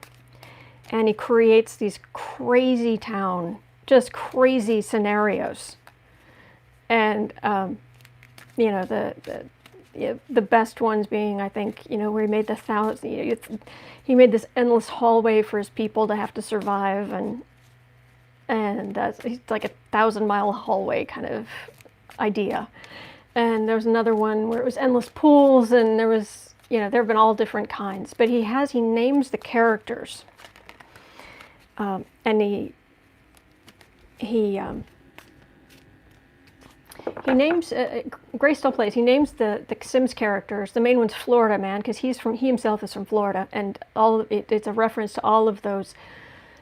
and he creates these crazy just crazy scenarios. And the best ones being, I think, where he made he made this endless hallway for his people to have to survive, and it's like a 1,000-mile hallway kind of idea. And there was another one where it was endless pools, and there was, there have been all different kinds. But he names the characters, and he names Gray Still Plays. He names the Sims characters. The main one's Florida Man, because he himself is from Florida, and it's a reference to all of those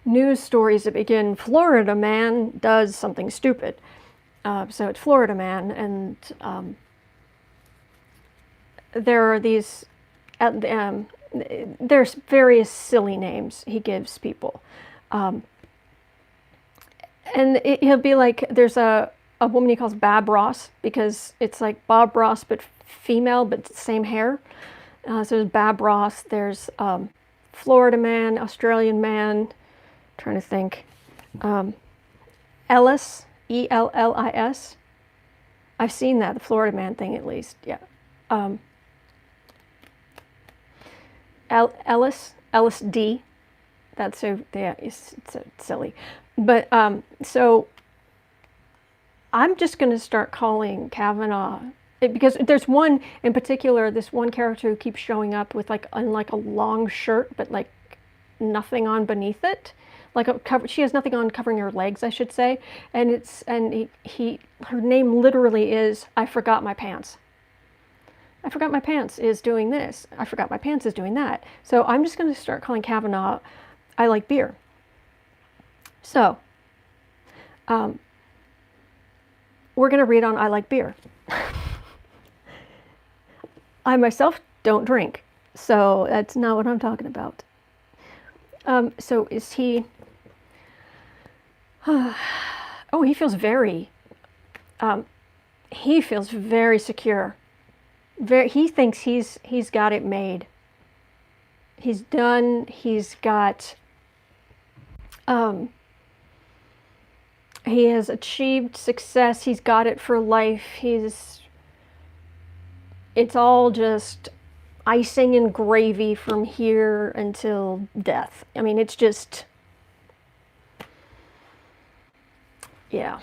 news stories that begin, Florida Man does something stupid. So it's Florida Man, and there are these, there's various silly names he gives people. And he'll be like, there's a woman he calls Bab Ross, because it's like Bob Ross, but female, but same hair. So there's Bab Ross, there's Florida man, Australian man, trying to think. Ellis, Ellis. I've seen that, the Florida man thing at least, yeah. Ellis D. That's so, yeah, it's silly. But, so I'm just going to start calling Kavanaugh, because there's one in particular, this one character who keeps showing up with like a long shirt, but like nothing on beneath it. Like she has nothing on covering her legs, I should say. And her name literally is, I forgot my pants. I forgot my pants is doing this. I forgot my pants is doing that. So I'm just going to start calling Kavanaugh, I like beer. So, we're going to read on I like beer. I myself don't drink, so that's not what I'm talking about. So is he... oh, he feels very secure. He thinks he's got it made. He's done. He's got. He has achieved success. He's got it for life. It's all just icing and gravy from here until death. I mean, it's just, yeah.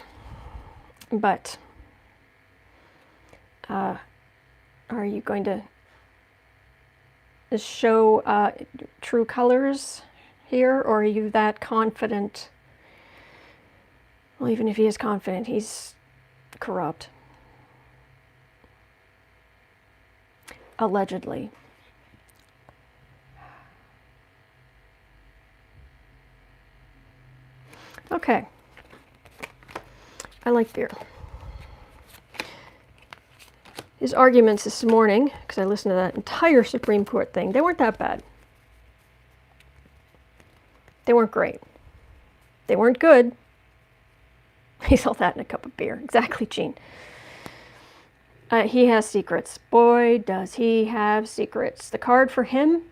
But, are you going to show true colors here, or are you that confident? Well, even if he is confident, he's corrupt. Allegedly. Okay. I like beer. His arguments this morning, because I listened to that entire Supreme Court thing, they weren't that bad. They weren't great. They weren't good. He saw that in a cup of beer. Exactly, Gene. He has secrets. Boy, does he have secrets. The card for him,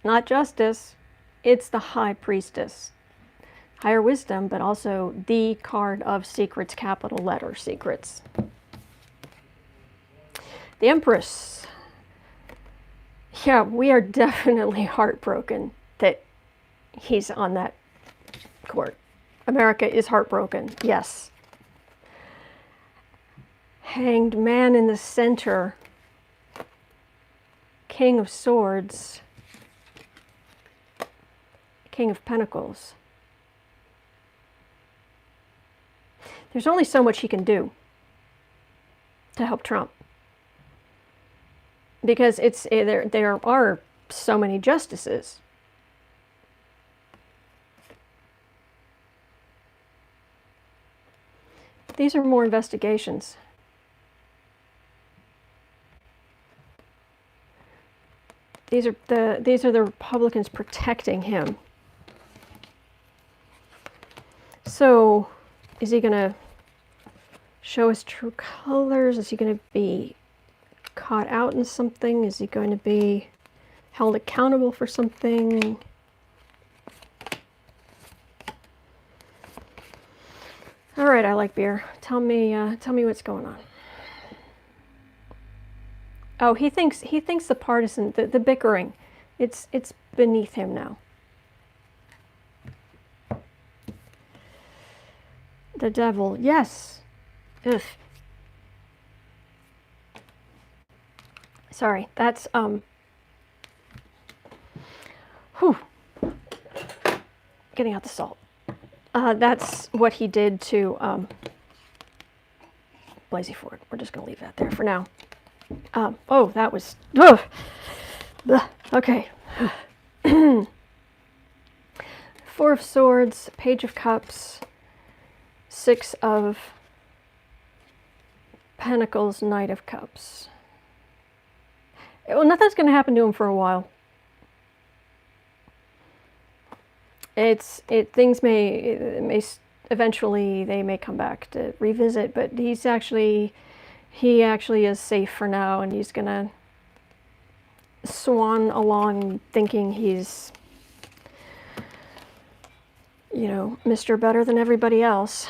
not justice, it's the High Priestess. Higher wisdom, but also the card of secrets, capital letter secrets. The Empress. Yeah, we are definitely heartbroken that he's on that court. America is heartbroken, yes. Hanged man in the center. King of Swords. King of Pentacles. There's only so much he can do to help Trump. Because there are so many justices. These are more investigations. These are the Republicans protecting him. So, is he going to show his true colors? Is he going to be caught out in something? Is he going to be held accountable for something? All right, I like beer. Tell me what's going on. Oh, he thinks the partisan, the bickering, it's beneath him now. The devil, yes. Ugh. Sorry, that's getting out the salt. That's what he did to Blasey Ford. We're just going to leave that there for now. Oh, that was... Ugh. Okay. Four of Swords, Page of Cups, Six of Pentacles, Knight of Cups. Well, nothing's going to happen to him for a while. Things may eventually they may come back to revisit, but he actually is safe for now, and he's gonna swan along thinking he's, you know, Mr. Better than everybody else.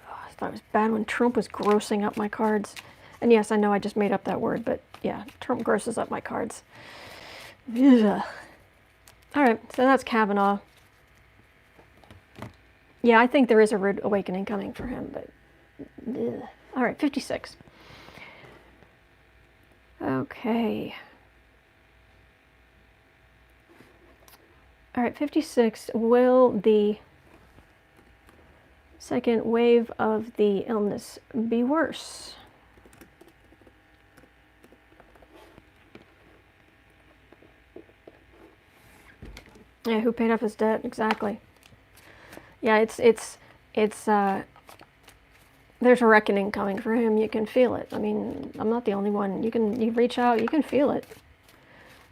Oh, I thought it was bad when Trump was grossing up my cards. And yes, I know I just made up that word, but yeah, Trump grosses up my cards. Ugh. All right, so that's Kavanaugh. Yeah, I think there is a rude awakening coming for him, but ugh. All right, 56. Okay. All right, 56. Will the second wave of the illness be worse? Yeah, who paid off his debt? Exactly. Yeah, there's a reckoning coming for him. You can feel it. I mean, I'm not the only one. You reach out, you can feel it.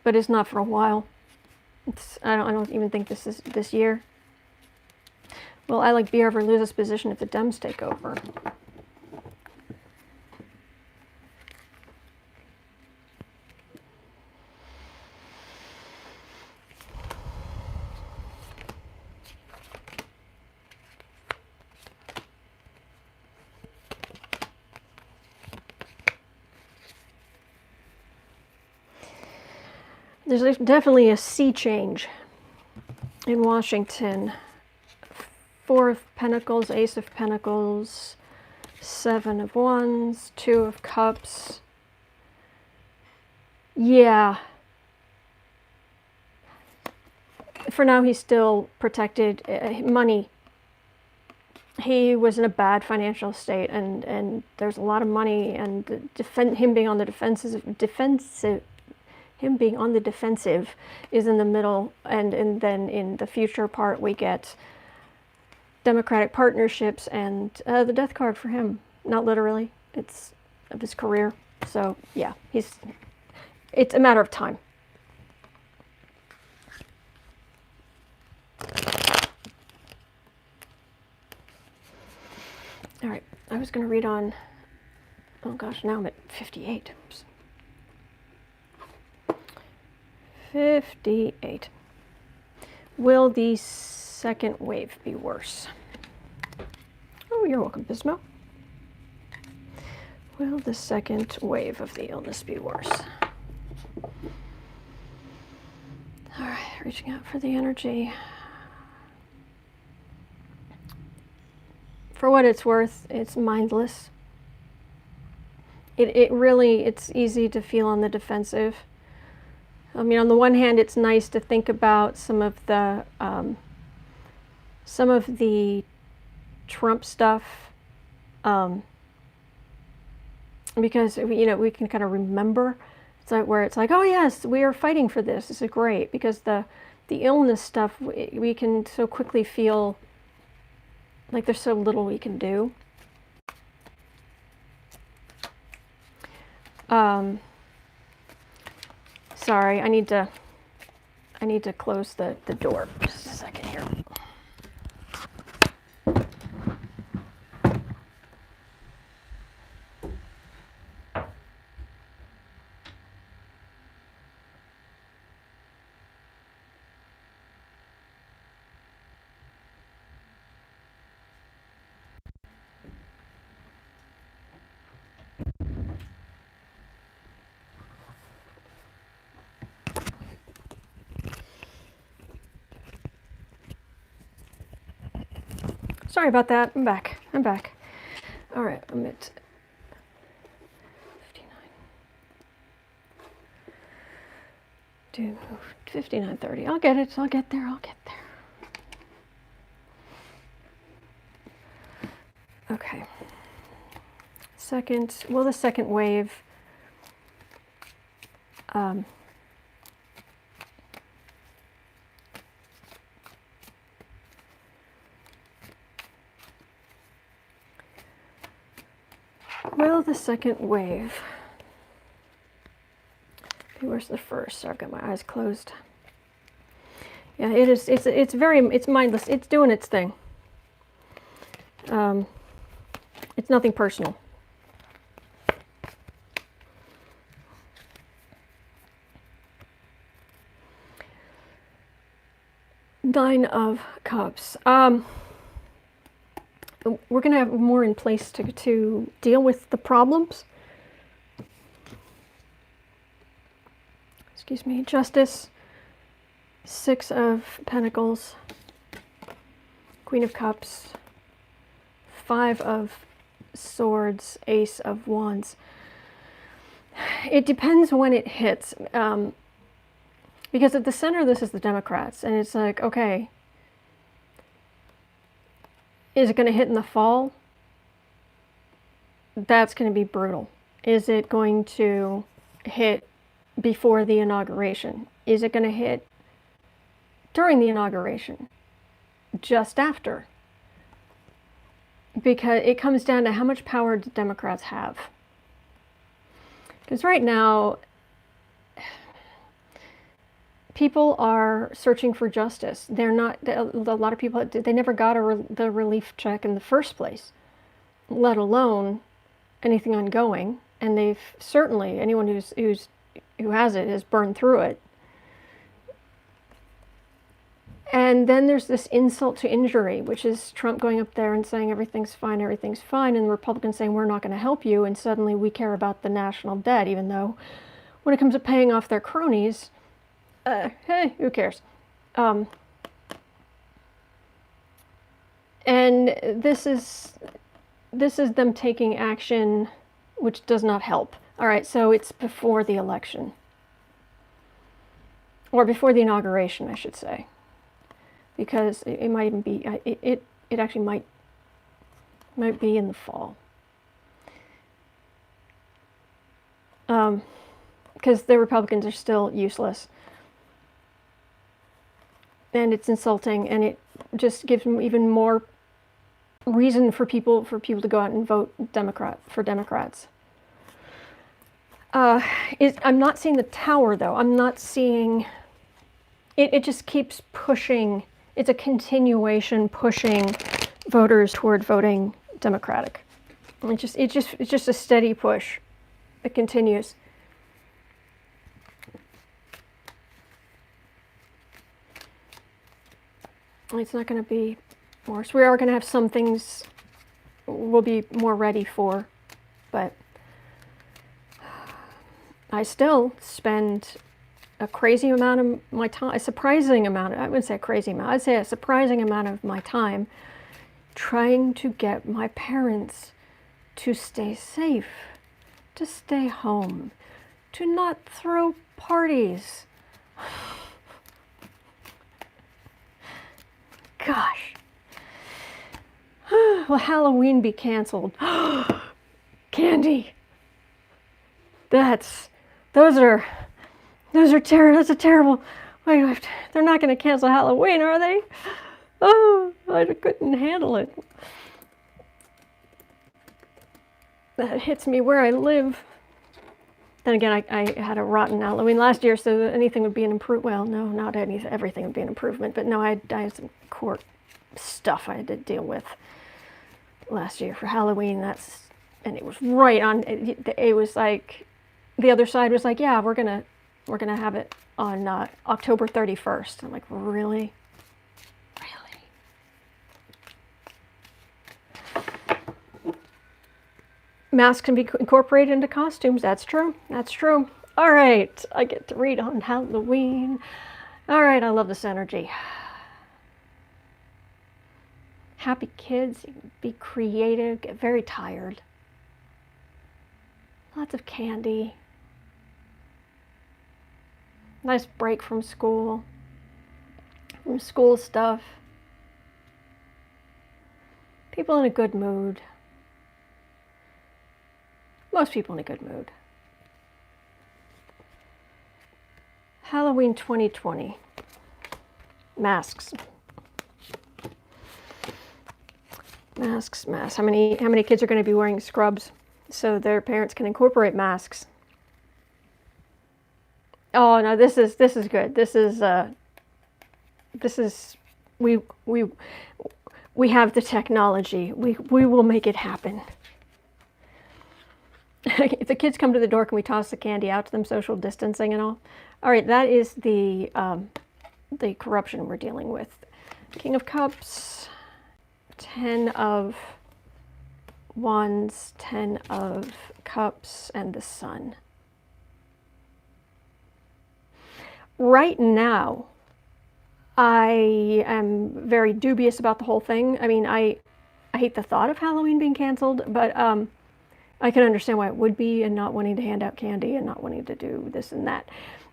But it's not for a while. I don't even think this is this year. Will Alec B ever lose his position if the Dems take over? There's definitely a sea change in Washington. Four of Pentacles, Ace of Pentacles, Seven of Wands, Two of Cups. Yeah. For now, he's still protected. Money. He was in a bad financial state, and there's a lot of money, and him being on the him being on the defensive is in the middle, and then in the future part we get Democratic partnerships and the death card for him. Not literally, it's of his career. So yeah, it's a matter of time. All right, I was going to read on, oh gosh, now I'm at 58. Oops. 58. Will the second wave be worse? Oh, you're welcome, Bismo. Will the second wave of the illness be worse? All right, reaching out for the energy. For what it's worth, it's mindless. It's easy to feel on the defensive. I mean, on the one hand, it's nice to think about some of the Trump stuff, because we can kind of remember. It's like where it's like, oh yes, we are fighting for this. This is great, because the illness stuff we can so quickly feel like there's so little we can do. Sorry, I need to close the door. Just a second here. Sorry about that. I'm back. All right, I'm at 59. 59:30. I'll get it. I'll get there. Okay. Will the second wave Will the second wave be worse than the first? So I've got my eyes closed. Yeah, it is. It's mindless. It's doing its thing. It's nothing personal. Nine of Cups. We're going to have more in place to deal with the problems. Excuse me. Justice. Six of Pentacles. Queen of Cups. Five of Swords. Ace of Wands. It depends when it hits. Because at the center of this is the Democrats. And it's like, okay, is it going to hit in the fall? That's going to be brutal. Is it going to hit before the inauguration? Is it going to hit during the inauguration? Just after? Because it comes down to how much power do Democrats have. Because right now, people are searching for justice. They're not, a lot of people, they never got the relief check in the first place, let alone anything ongoing. And they've certainly, anyone who has it has burned through it. And then there's this insult to injury, which is Trump going up there and saying everything's fine, and the Republicans saying we're not going to help you, and suddenly we care about the national debt, even though when it comes to paying off their cronies, hey, who cares? And this is them taking action, which does not help. All right, so it's before the election, or before the inauguration, I should say, because it might even be it actually might be in the fall. Because the Republicans are still useless. And it's insulting, and it just gives them even more reason for people to go out and vote for Democrats. I'm not seeing the tower, though. I'm not seeing it. It just keeps pushing. It's a continuation pushing voters toward voting Democratic. It's just a steady push. It continues. It's not going to be worse. We are going to have some things we'll be more ready for, but I still spend a crazy amount of my time, I wouldn't say a crazy amount, I'd say a surprising amount of my time trying to get my parents to stay safe, to stay home, to not throw parties. Gosh. Will Halloween be canceled? Candy. Those are terrible. Wait, they're not going to cancel Halloween, are they? Oh, I couldn't handle it. That hits me where I live. Then again, I had a rotten Halloween last year, so anything would be an improvement. Well, no, not anything. Everything would be an improvement. But no, I had some court stuff I had to deal with last year for Halloween. And it was right on. It was like the other side was like, yeah, we're gonna have it on October 31st. I'm like, really? Masks can be incorporated into costumes. That's true. That's true. All right. I get to read on Halloween. All right. I love this energy. Happy kids. Be creative. Get very tired. Lots of candy. Nice break from school. From school stuff. People in a good mood. Most people in a good mood. Halloween 2020. Masks. Masks. How many kids are going to be wearing scrubs? so their parents can incorporate masks. Oh no, this is good. This is we have the technology. We will make it happen. If the kids come to the door, can we toss the candy out to them, social distancing and all? All right, that is the corruption we're dealing with. King of Cups, 10 of Wands, 10 of Cups, and the Sun. Right now, I am very dubious about the whole thing. I mean, I hate the thought of Halloween being canceled, but I can understand why it would be, and not wanting to hand out candy and not wanting to do this and that.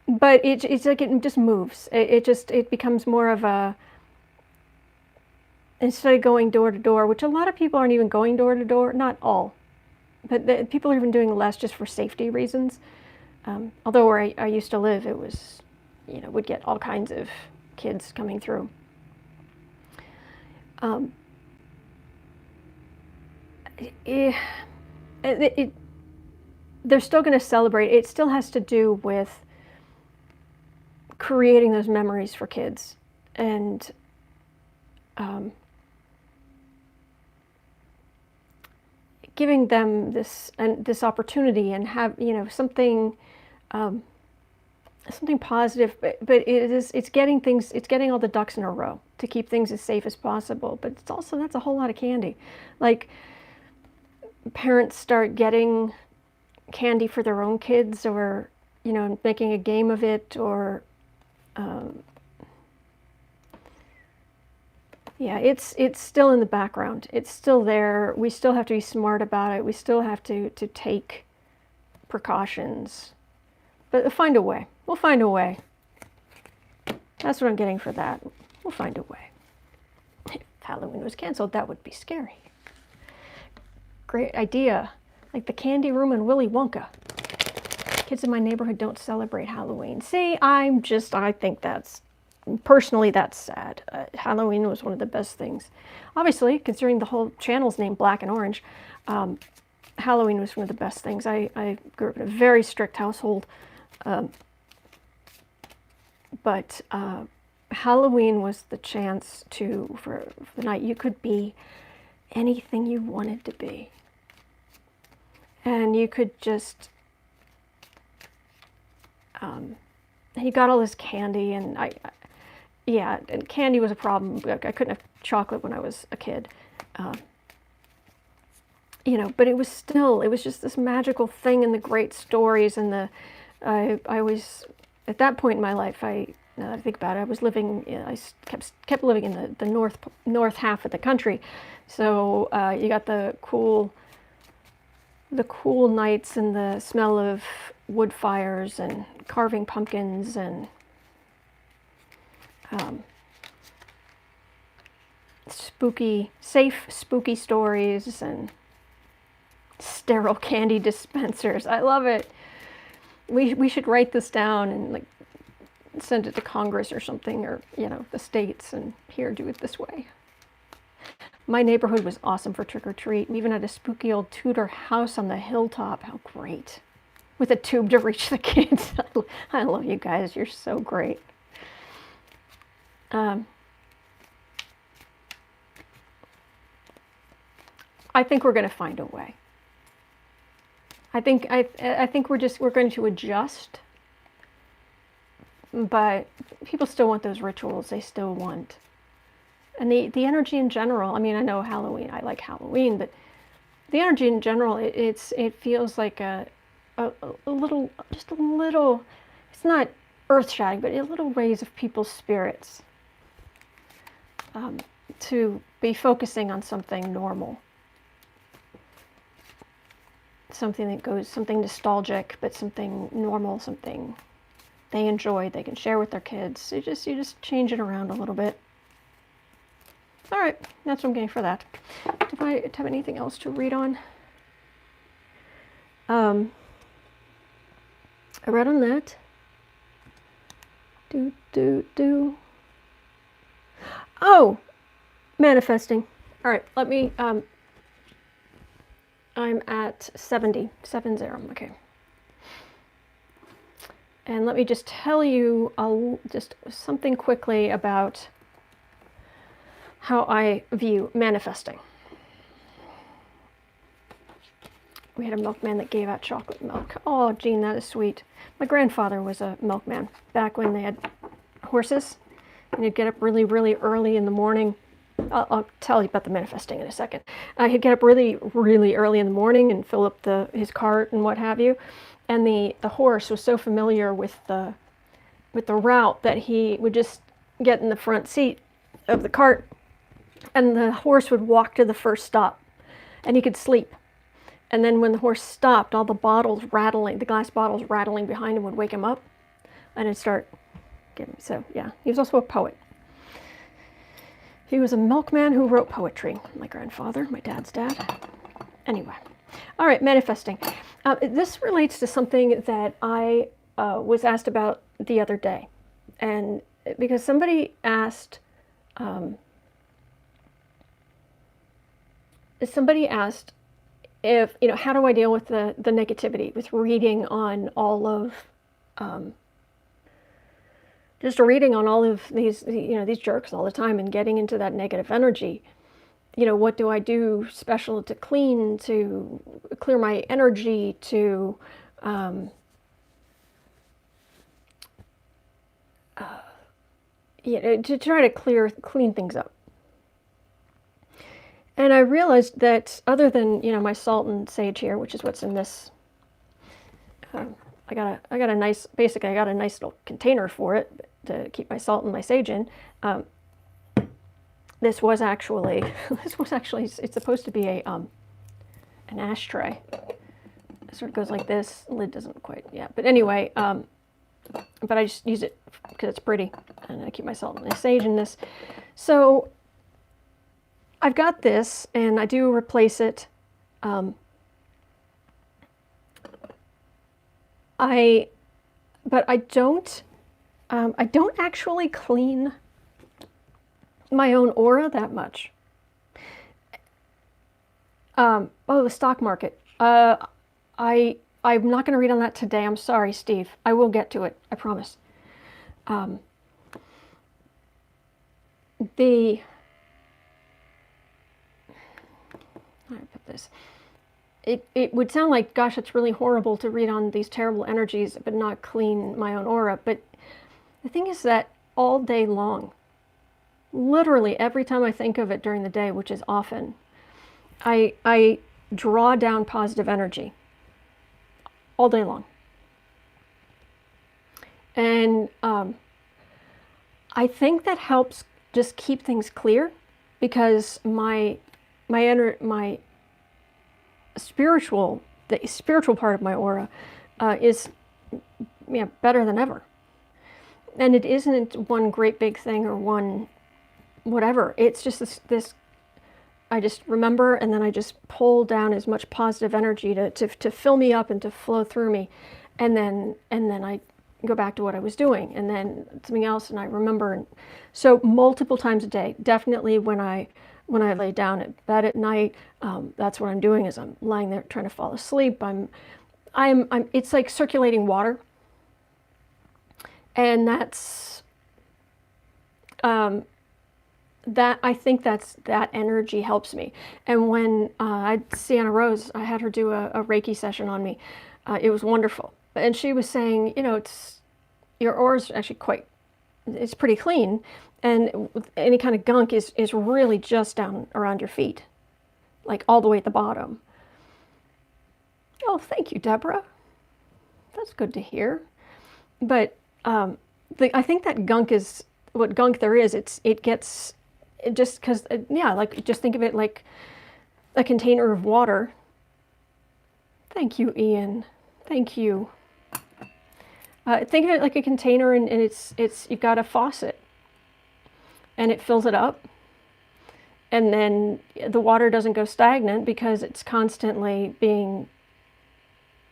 But it's like it just moves. It becomes more of a, instead of going door to door, which a lot of people aren't even going door to door, not all, but people are even doing less just for safety reasons. Although where I used to live, it was, would get all kinds of kids coming through. They're still going to celebrate. It still has to do with creating those memories for kids, and giving them this opportunity, and have something positive. But it's getting all the ducks in a row to keep things as safe as possible. But it's also, that's a whole lot of candy. Like, parents start getting candy for their own kids, or making a game of it, or yeah, it's still in the background. It's still there. We still have to be smart about it. We still have to take precautions, but we'll find a way. We'll find a way. That's what I'm getting for that. We'll find a way. If Halloween was canceled, that would be scary. Great idea. Like the candy room in Willy Wonka. Kids in my neighborhood don't celebrate Halloween. See, I think that's, personally, that's sad. Halloween was one of the best things. Obviously, considering the whole channel's named Black and Orange, Halloween was one of the best things. I grew up in a very strict household. But Halloween was the chance for the night you could be anything you wanted to be. And you could just, and you got all this candy, and and candy was a problem. I couldn't have chocolate when I was a kid. But it was just this magical thing, and the great stories, and I was, at that point in my life, now that I think about it, I was living, I kept living in the north half of the country. So you got the cool nights, and the smell of wood fires, and carving pumpkins, and safe spooky stories, and sterile candy dispensers. I love it. We should write this down and like send it to Congress or something, or the states, and here, do it this way. My neighborhood was awesome for trick-or-treat. We even had a spooky old Tudor house on the hilltop. How great. With a tube to reach the kids. I love you guys. You're so great. I think we're going to find a way. I think we're going to adjust. But people still want those rituals. They still want, and the energy in general. I mean, I know Halloween. I like Halloween, but the energy in general. It feels like a little. It's not earth-shattering, but a little raise of people's spirits. To be focusing on something normal. Something nostalgic, but something normal, something they enjoy, they can share with their kids. You just change it around a little bit. All right, that's what I'm getting for that. Do I have anything else to read on? I read on that. Oh, manifesting. All right, let me I'm at 70, 70, okay. And let me just tell you just something quickly about how I view manifesting. We had a milkman that gave out chocolate milk. Oh, Jean, that is sweet. My grandfather was a milkman back when they had horses. And he'd get up really, really early in the morning. I'll tell you about the manifesting in a second. He'd get up really, really early in the morning and fill up his cart and what have you. And the horse was so familiar with the route that he would just get in the front seat of the cart, and the horse would walk to the first stop, and he could sleep. And then when the horse stopped, all the bottles rattling, the glass bottles rattling behind him would wake him up, and it'd start getting. So yeah, he was also a poet. He was a milkman who wrote poetry. My grandfather, my dad's dad. Anyway, all right, manifesting. This relates to something that I was asked about the other day, and because somebody asked. Somebody asked if, how do I deal with the negativity, with reading on all of, just reading on all of these, these jerks all the time and getting into that negative energy. What do I do special to to clear my energy, to try to clean things up. And I realized that other than, my salt and sage here, which is what's in this, I got a nice little container for it to keep my salt and my sage in. This was actually, it's supposed to be an ashtray. It sort of goes like this. The lid doesn't quite, but anyway, but I just use it because it's pretty, and I keep my salt and my sage in this. So I've got this, and I do replace it. But I don't actually clean my own aura that much. The stock market. I'm not going to read on that today. I'm sorry, Steve. I will get to it. I promise. I put this. It would sound like, gosh, it's really horrible to read on these terrible energies but not clean my own aura. But the thing is that all day long, literally every time I think of it during the day, which is often, I draw down positive energy all day long. And I think that helps just keep things clear, because the spiritual part of my aura is better than ever. And it isn't one great big thing or one whatever. It's just this I just remember, and then I just pull down as much positive energy to fill me up and to flow through me, and then I go back to what I was doing, and then something else, and I remember. And so multiple times a day, definitely when I lay down at bed at night, that's what I'm doing. Is I'm lying there trying to fall asleep. It's like circulating water, and that's that I think that energy helps me. And when Sienna Rose, I had her do a Reiki session on me. It was wonderful. And she was saying, your aura's actually it's pretty clean, and any kind of gunk is really just down around your feet, like all the way at the bottom. Oh, thank you, Deborah. That's good to hear. But I think that gunk is what gunk there is. Just because, just think of it like a container of water. Thank you, Ian. Thank you. Think of it like a container, and you've got a faucet, and it fills it up, and then the water doesn't go stagnant because it's constantly being,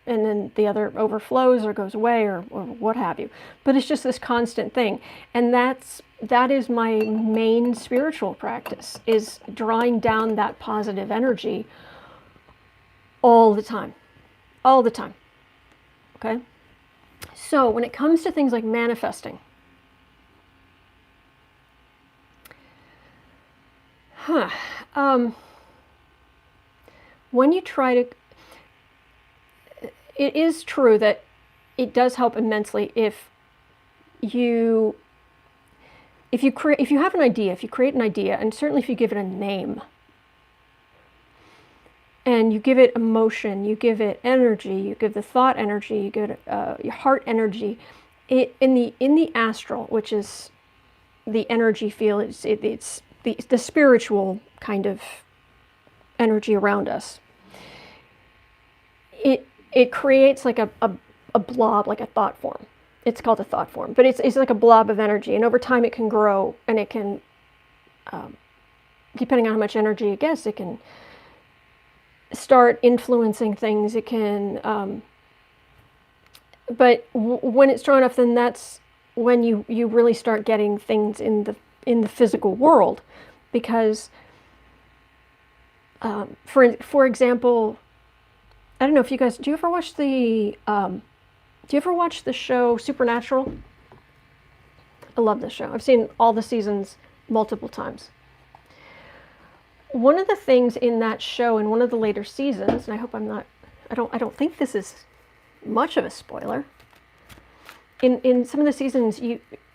and then the other overflows or goes away or what have you. But it's just this constant thing, and that is my main spiritual practice, is drawing down that positive energy all the time. All the time. Okay? So when it comes to things like manifesting, when you try to, it is true that it does help immensely if you have an idea, if you create an idea, and certainly if you give it a name, and you give it emotion, you give it energy, you give the thought energy, you give it your heart energy, in the astral, which is the energy field, it's the spiritual kind of energy around us. It creates like a blob, like a thought form. It's called a thought form, but it's like a blob of energy, and over time it can grow, and it can, depending on how much energy it gets, it can start influencing things. It can, but when it's strong enough, then that's when you really start getting things in the physical world, because, for example, I don't know if you guys, do you ever watch the show Supernatural? I love this show. I've seen all the seasons multiple times. One of the things in that show, in one of the later seasons, and I hope I don't think this is much of a spoiler. In some of the seasons,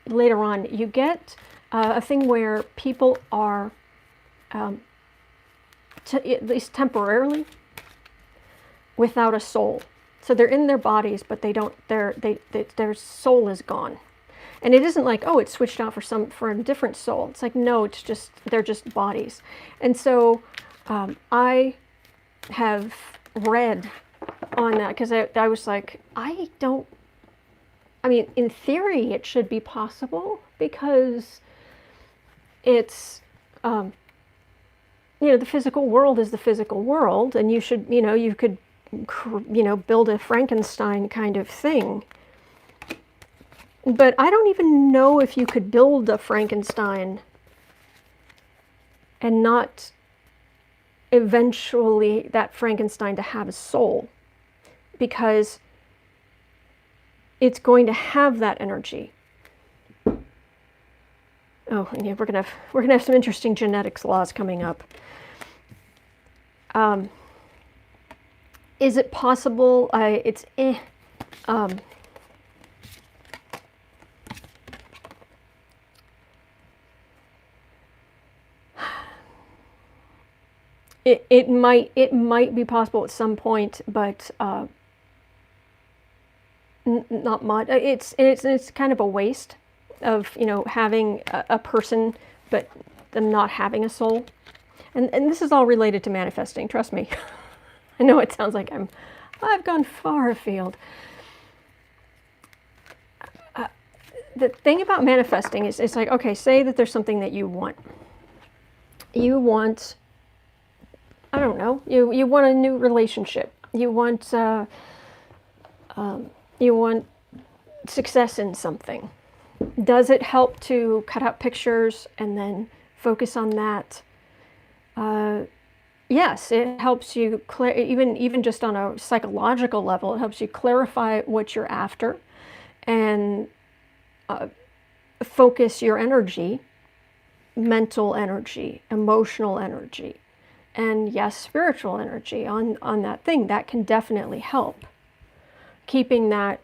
later on, you get a thing where people are, at least temporarily, without a soul. So they're in their bodies, but their soul is gone. And it isn't like, oh, it's switched out for a different soul. It's like, no, they're just bodies. And so I have read on that, because I was like, in theory, it should be possible, because it's, the physical world is the physical world, and you could, build a Frankenstein kind of thing. But I don't even know if you could build a Frankenstein and not eventually that Frankenstein to have a soul, because it's going to have that energy. Oh, and yeah, we're gonna have some interesting genetics laws coming up. Is it possible? It might be possible at some point, but not much. It's kind of a waste of having a person, but them not having a soul. And this is all related to manifesting. Trust me. I know it sounds like I've gone far afield. The thing about manifesting is, it's like, okay, say that there's something that you want. You want, I don't know, you want a new relationship. You want success in something. Does it help to cut out pictures and then focus on that? Yes, it helps you even just on a psychological level. It helps you clarify what you're after, and focus your energy, mental energy, emotional energy, and yes, spiritual energy on that thing. That can definitely help. Keeping that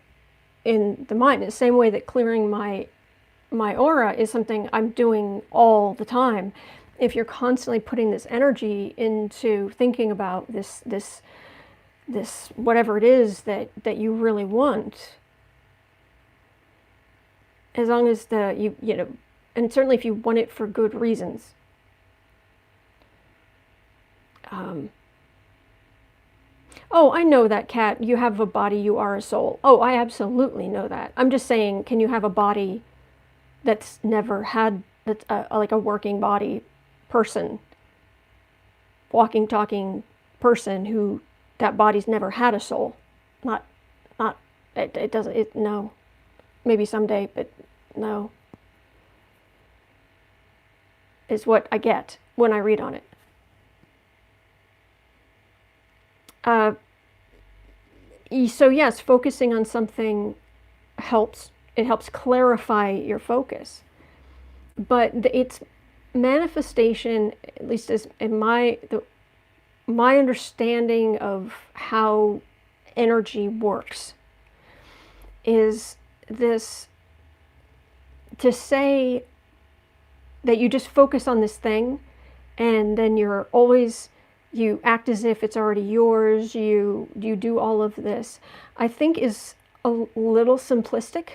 in the mind, in the same way that clearing my aura is something I'm doing all the time. If you're constantly putting this energy into thinking about this whatever it is that you really want, as long as and certainly if you want it for good reasons. Oh, I know that, Kat. You have a body, you are a soul. Oh, I absolutely know that. I'm just saying, can you have a body that's never had, that's like a working body person, walking, talking person who that body's never had a soul? It doesn't, no. Maybe someday, but no. Is what I get when I read on it. So yes, focusing on something helps. It helps clarify your focus. But it's manifestation, at least as in my understanding of how energy works, is this: to say that you just focus on this thing and then you act as if it's already yours, you do all of this, I think is a little simplistic.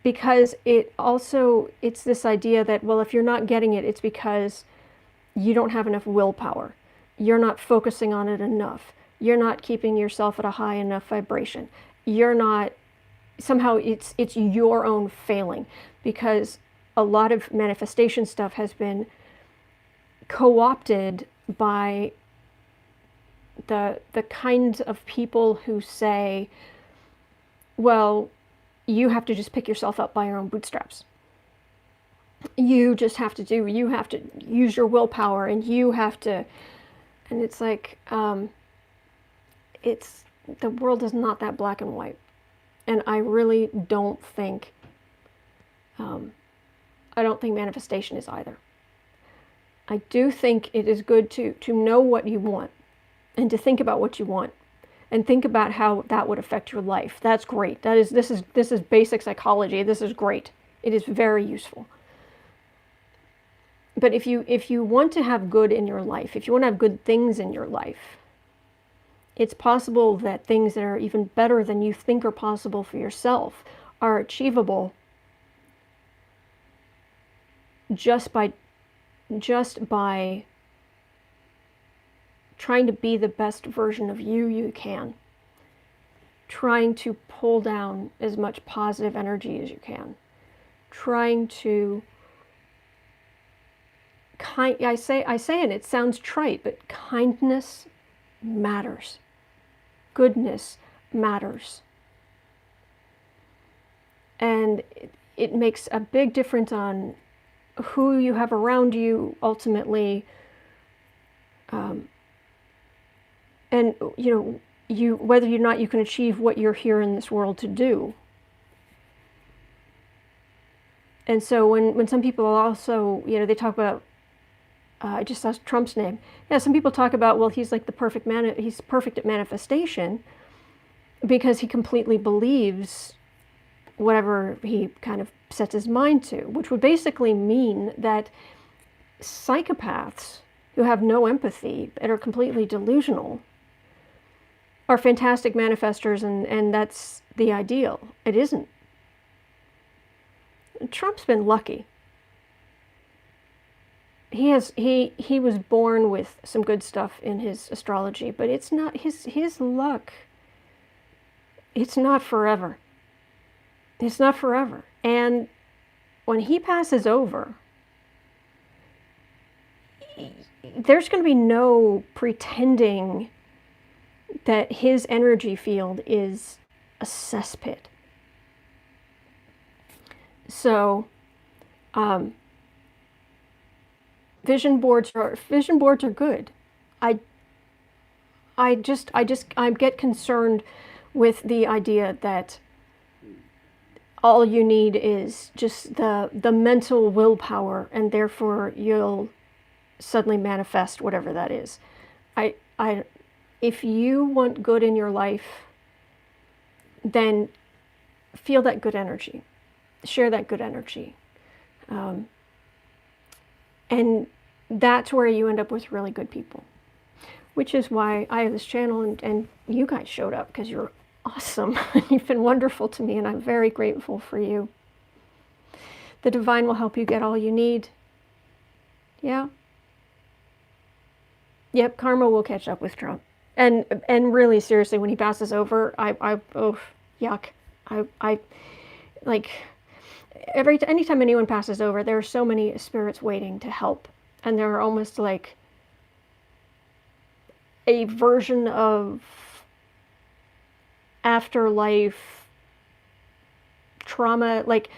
Because it's this idea that, well, if you're not getting it, it's because you don't have enough willpower. You're not focusing on it enough. You're not keeping yourself at a high enough vibration. You're not, somehow it's your own failing, because a lot of manifestation stuff has been co-opted by the kind of people who say, well, you have to just pick yourself up by your own bootstraps. You have to use your willpower, and you have to, and it's like, the world is not that black and white. And I really don't think, I don't think manifestation is either. I do think it is good to know what you want, and to think about what you want, and think about how that would affect your life. That's great. This is basic psychology. This is great. It is very useful. But if you want to have good in your life, if you want to have good things in your life, it's possible that things that are even better than you think are possible for yourself are achievable just by trying to be the best version of you can. Trying to pull down as much positive energy as you can. Trying to I say and it sounds trite, but kindness matters. Goodness matters. And it makes a big difference on who you have around you ultimately. And whether or not you can achieve what you're here in this world to do. And so when some people also, they talk about, I just saw Trump's name. Yeah, some people talk about, well, he's like the perfect man. He's perfect at manifestation because he completely believes whatever he kind of sets his mind to, which would basically mean that psychopaths who have no empathy and are completely delusional are fantastic manifestors, and that's the ideal. It isn't. Trump's been lucky. He was born with some good stuff in his astrology, but it's not his luck. It's not forever. It's not forever. And when he passes over, there's going to be no pretending that his energy field is a cesspit. So, vision boards are good. I get concerned with the idea that all you need is just the mental willpower, and therefore you'll suddenly manifest whatever that is. If you want good in your life, then feel that good energy. Share that good energy. And that's where you end up with really good people. Which is why I have this channel, and you guys showed up because you're awesome. You've been wonderful to me, and I'm very grateful for you. The divine will help you get all you need. Yeah. Yep, karma will catch up with Trump. And really, seriously, when he passes over, yuck. I like, anytime anyone passes over, there are so many spirits waiting to help. And they're almost like a version of afterlife trauma. Like,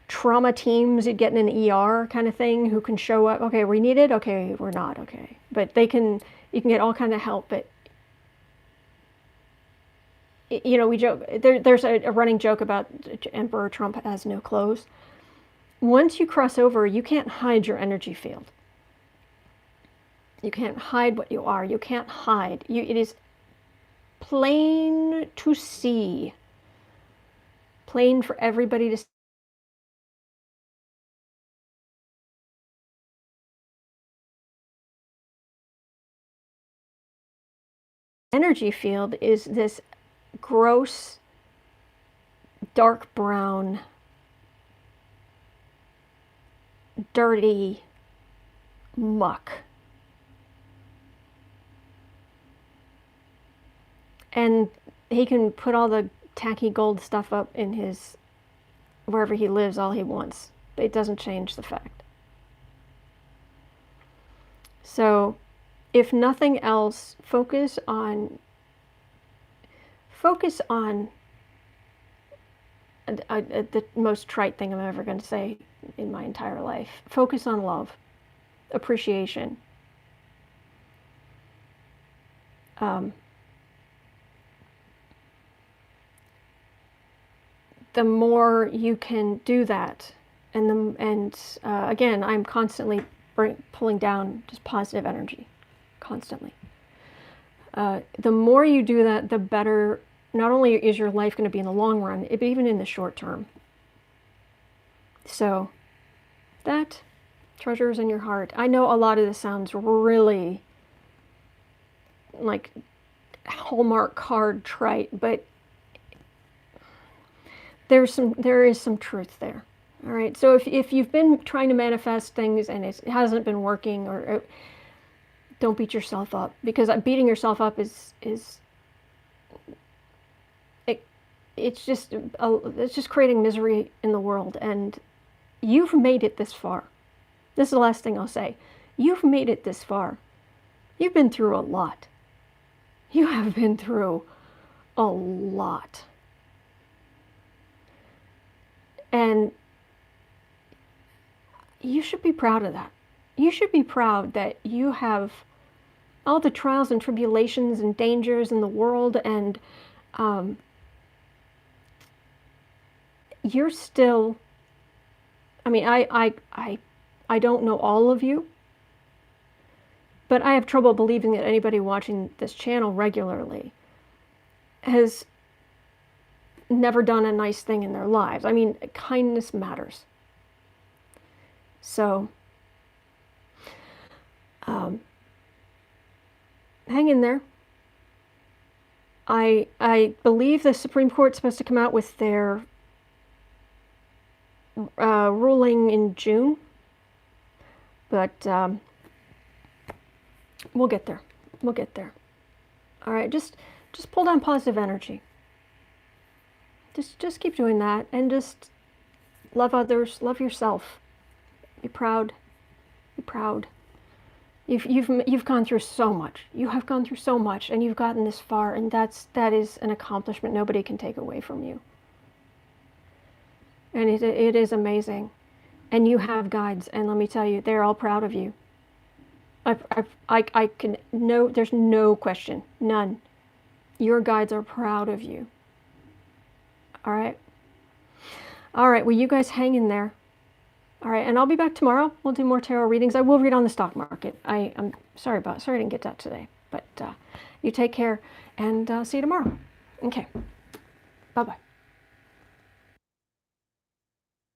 trauma teams you'd get in an ER kind of thing who can show up. Okay, we need it. Okay, we're not. Okay, but you can get all kind of help. But you know, we joke. There's a running joke about Emperor Trump has no clothes. Once you cross over, you can't hide your energy field. You can't hide what you are. You can't hide. It is plain to see. Plain for everybody to see. Energy field is this gross, dark brown, dirty muck. And he can put all the tacky gold stuff up in his, wherever he lives, all he wants. But it doesn't change the fact. So, if nothing else, focus on the most trite thing I'm ever going to say in my entire life. Focus on love, appreciation. The more you can do that, and again, I'm constantly pulling down just positive energy, constantly. The more you do that, the better. Not only is your life going to be in the long run, but even in the short term. So, that treasures in your heart. I know a lot of this sounds really like Hallmark card trite, but there is some truth there. All right. So if you've been trying to manifest things and it hasn't been working, or don't beat yourself up, because beating yourself up it's just creating misery in the world. And you've made it this far. This is the last thing I'll say. You've made it this far. You've been through a lot. You have been through a lot. And you should be proud of that. You should be proud that you have all the trials and tribulations and dangers in the world, and you're still, I mean, I don't know all of you, but I have trouble believing that anybody watching this channel regularly has never done a nice thing in their lives. I mean, kindness matters. So, hang in there. I believe the Supreme Court's supposed to come out with their ruling in June, but we'll get there. We'll get there. All right, just pull down positive energy. Just keep doing that, and just love others, love yourself. Be proud. Be proud. You've gone through so much. You have gone through so much, and you've gotten this far, and that is an accomplishment nobody can take away from you. And it is amazing. And you have guides, and let me tell you, they're all proud of you. I can no, there's no question, none. Your guides are proud of you. All right. All right. Well, you guys hang in there. All right, and I'll be back tomorrow. We'll do more tarot readings. I will read on the stock market. I'm sorry I didn't get that today, but you take care, and see you tomorrow. Okay. Bye-bye.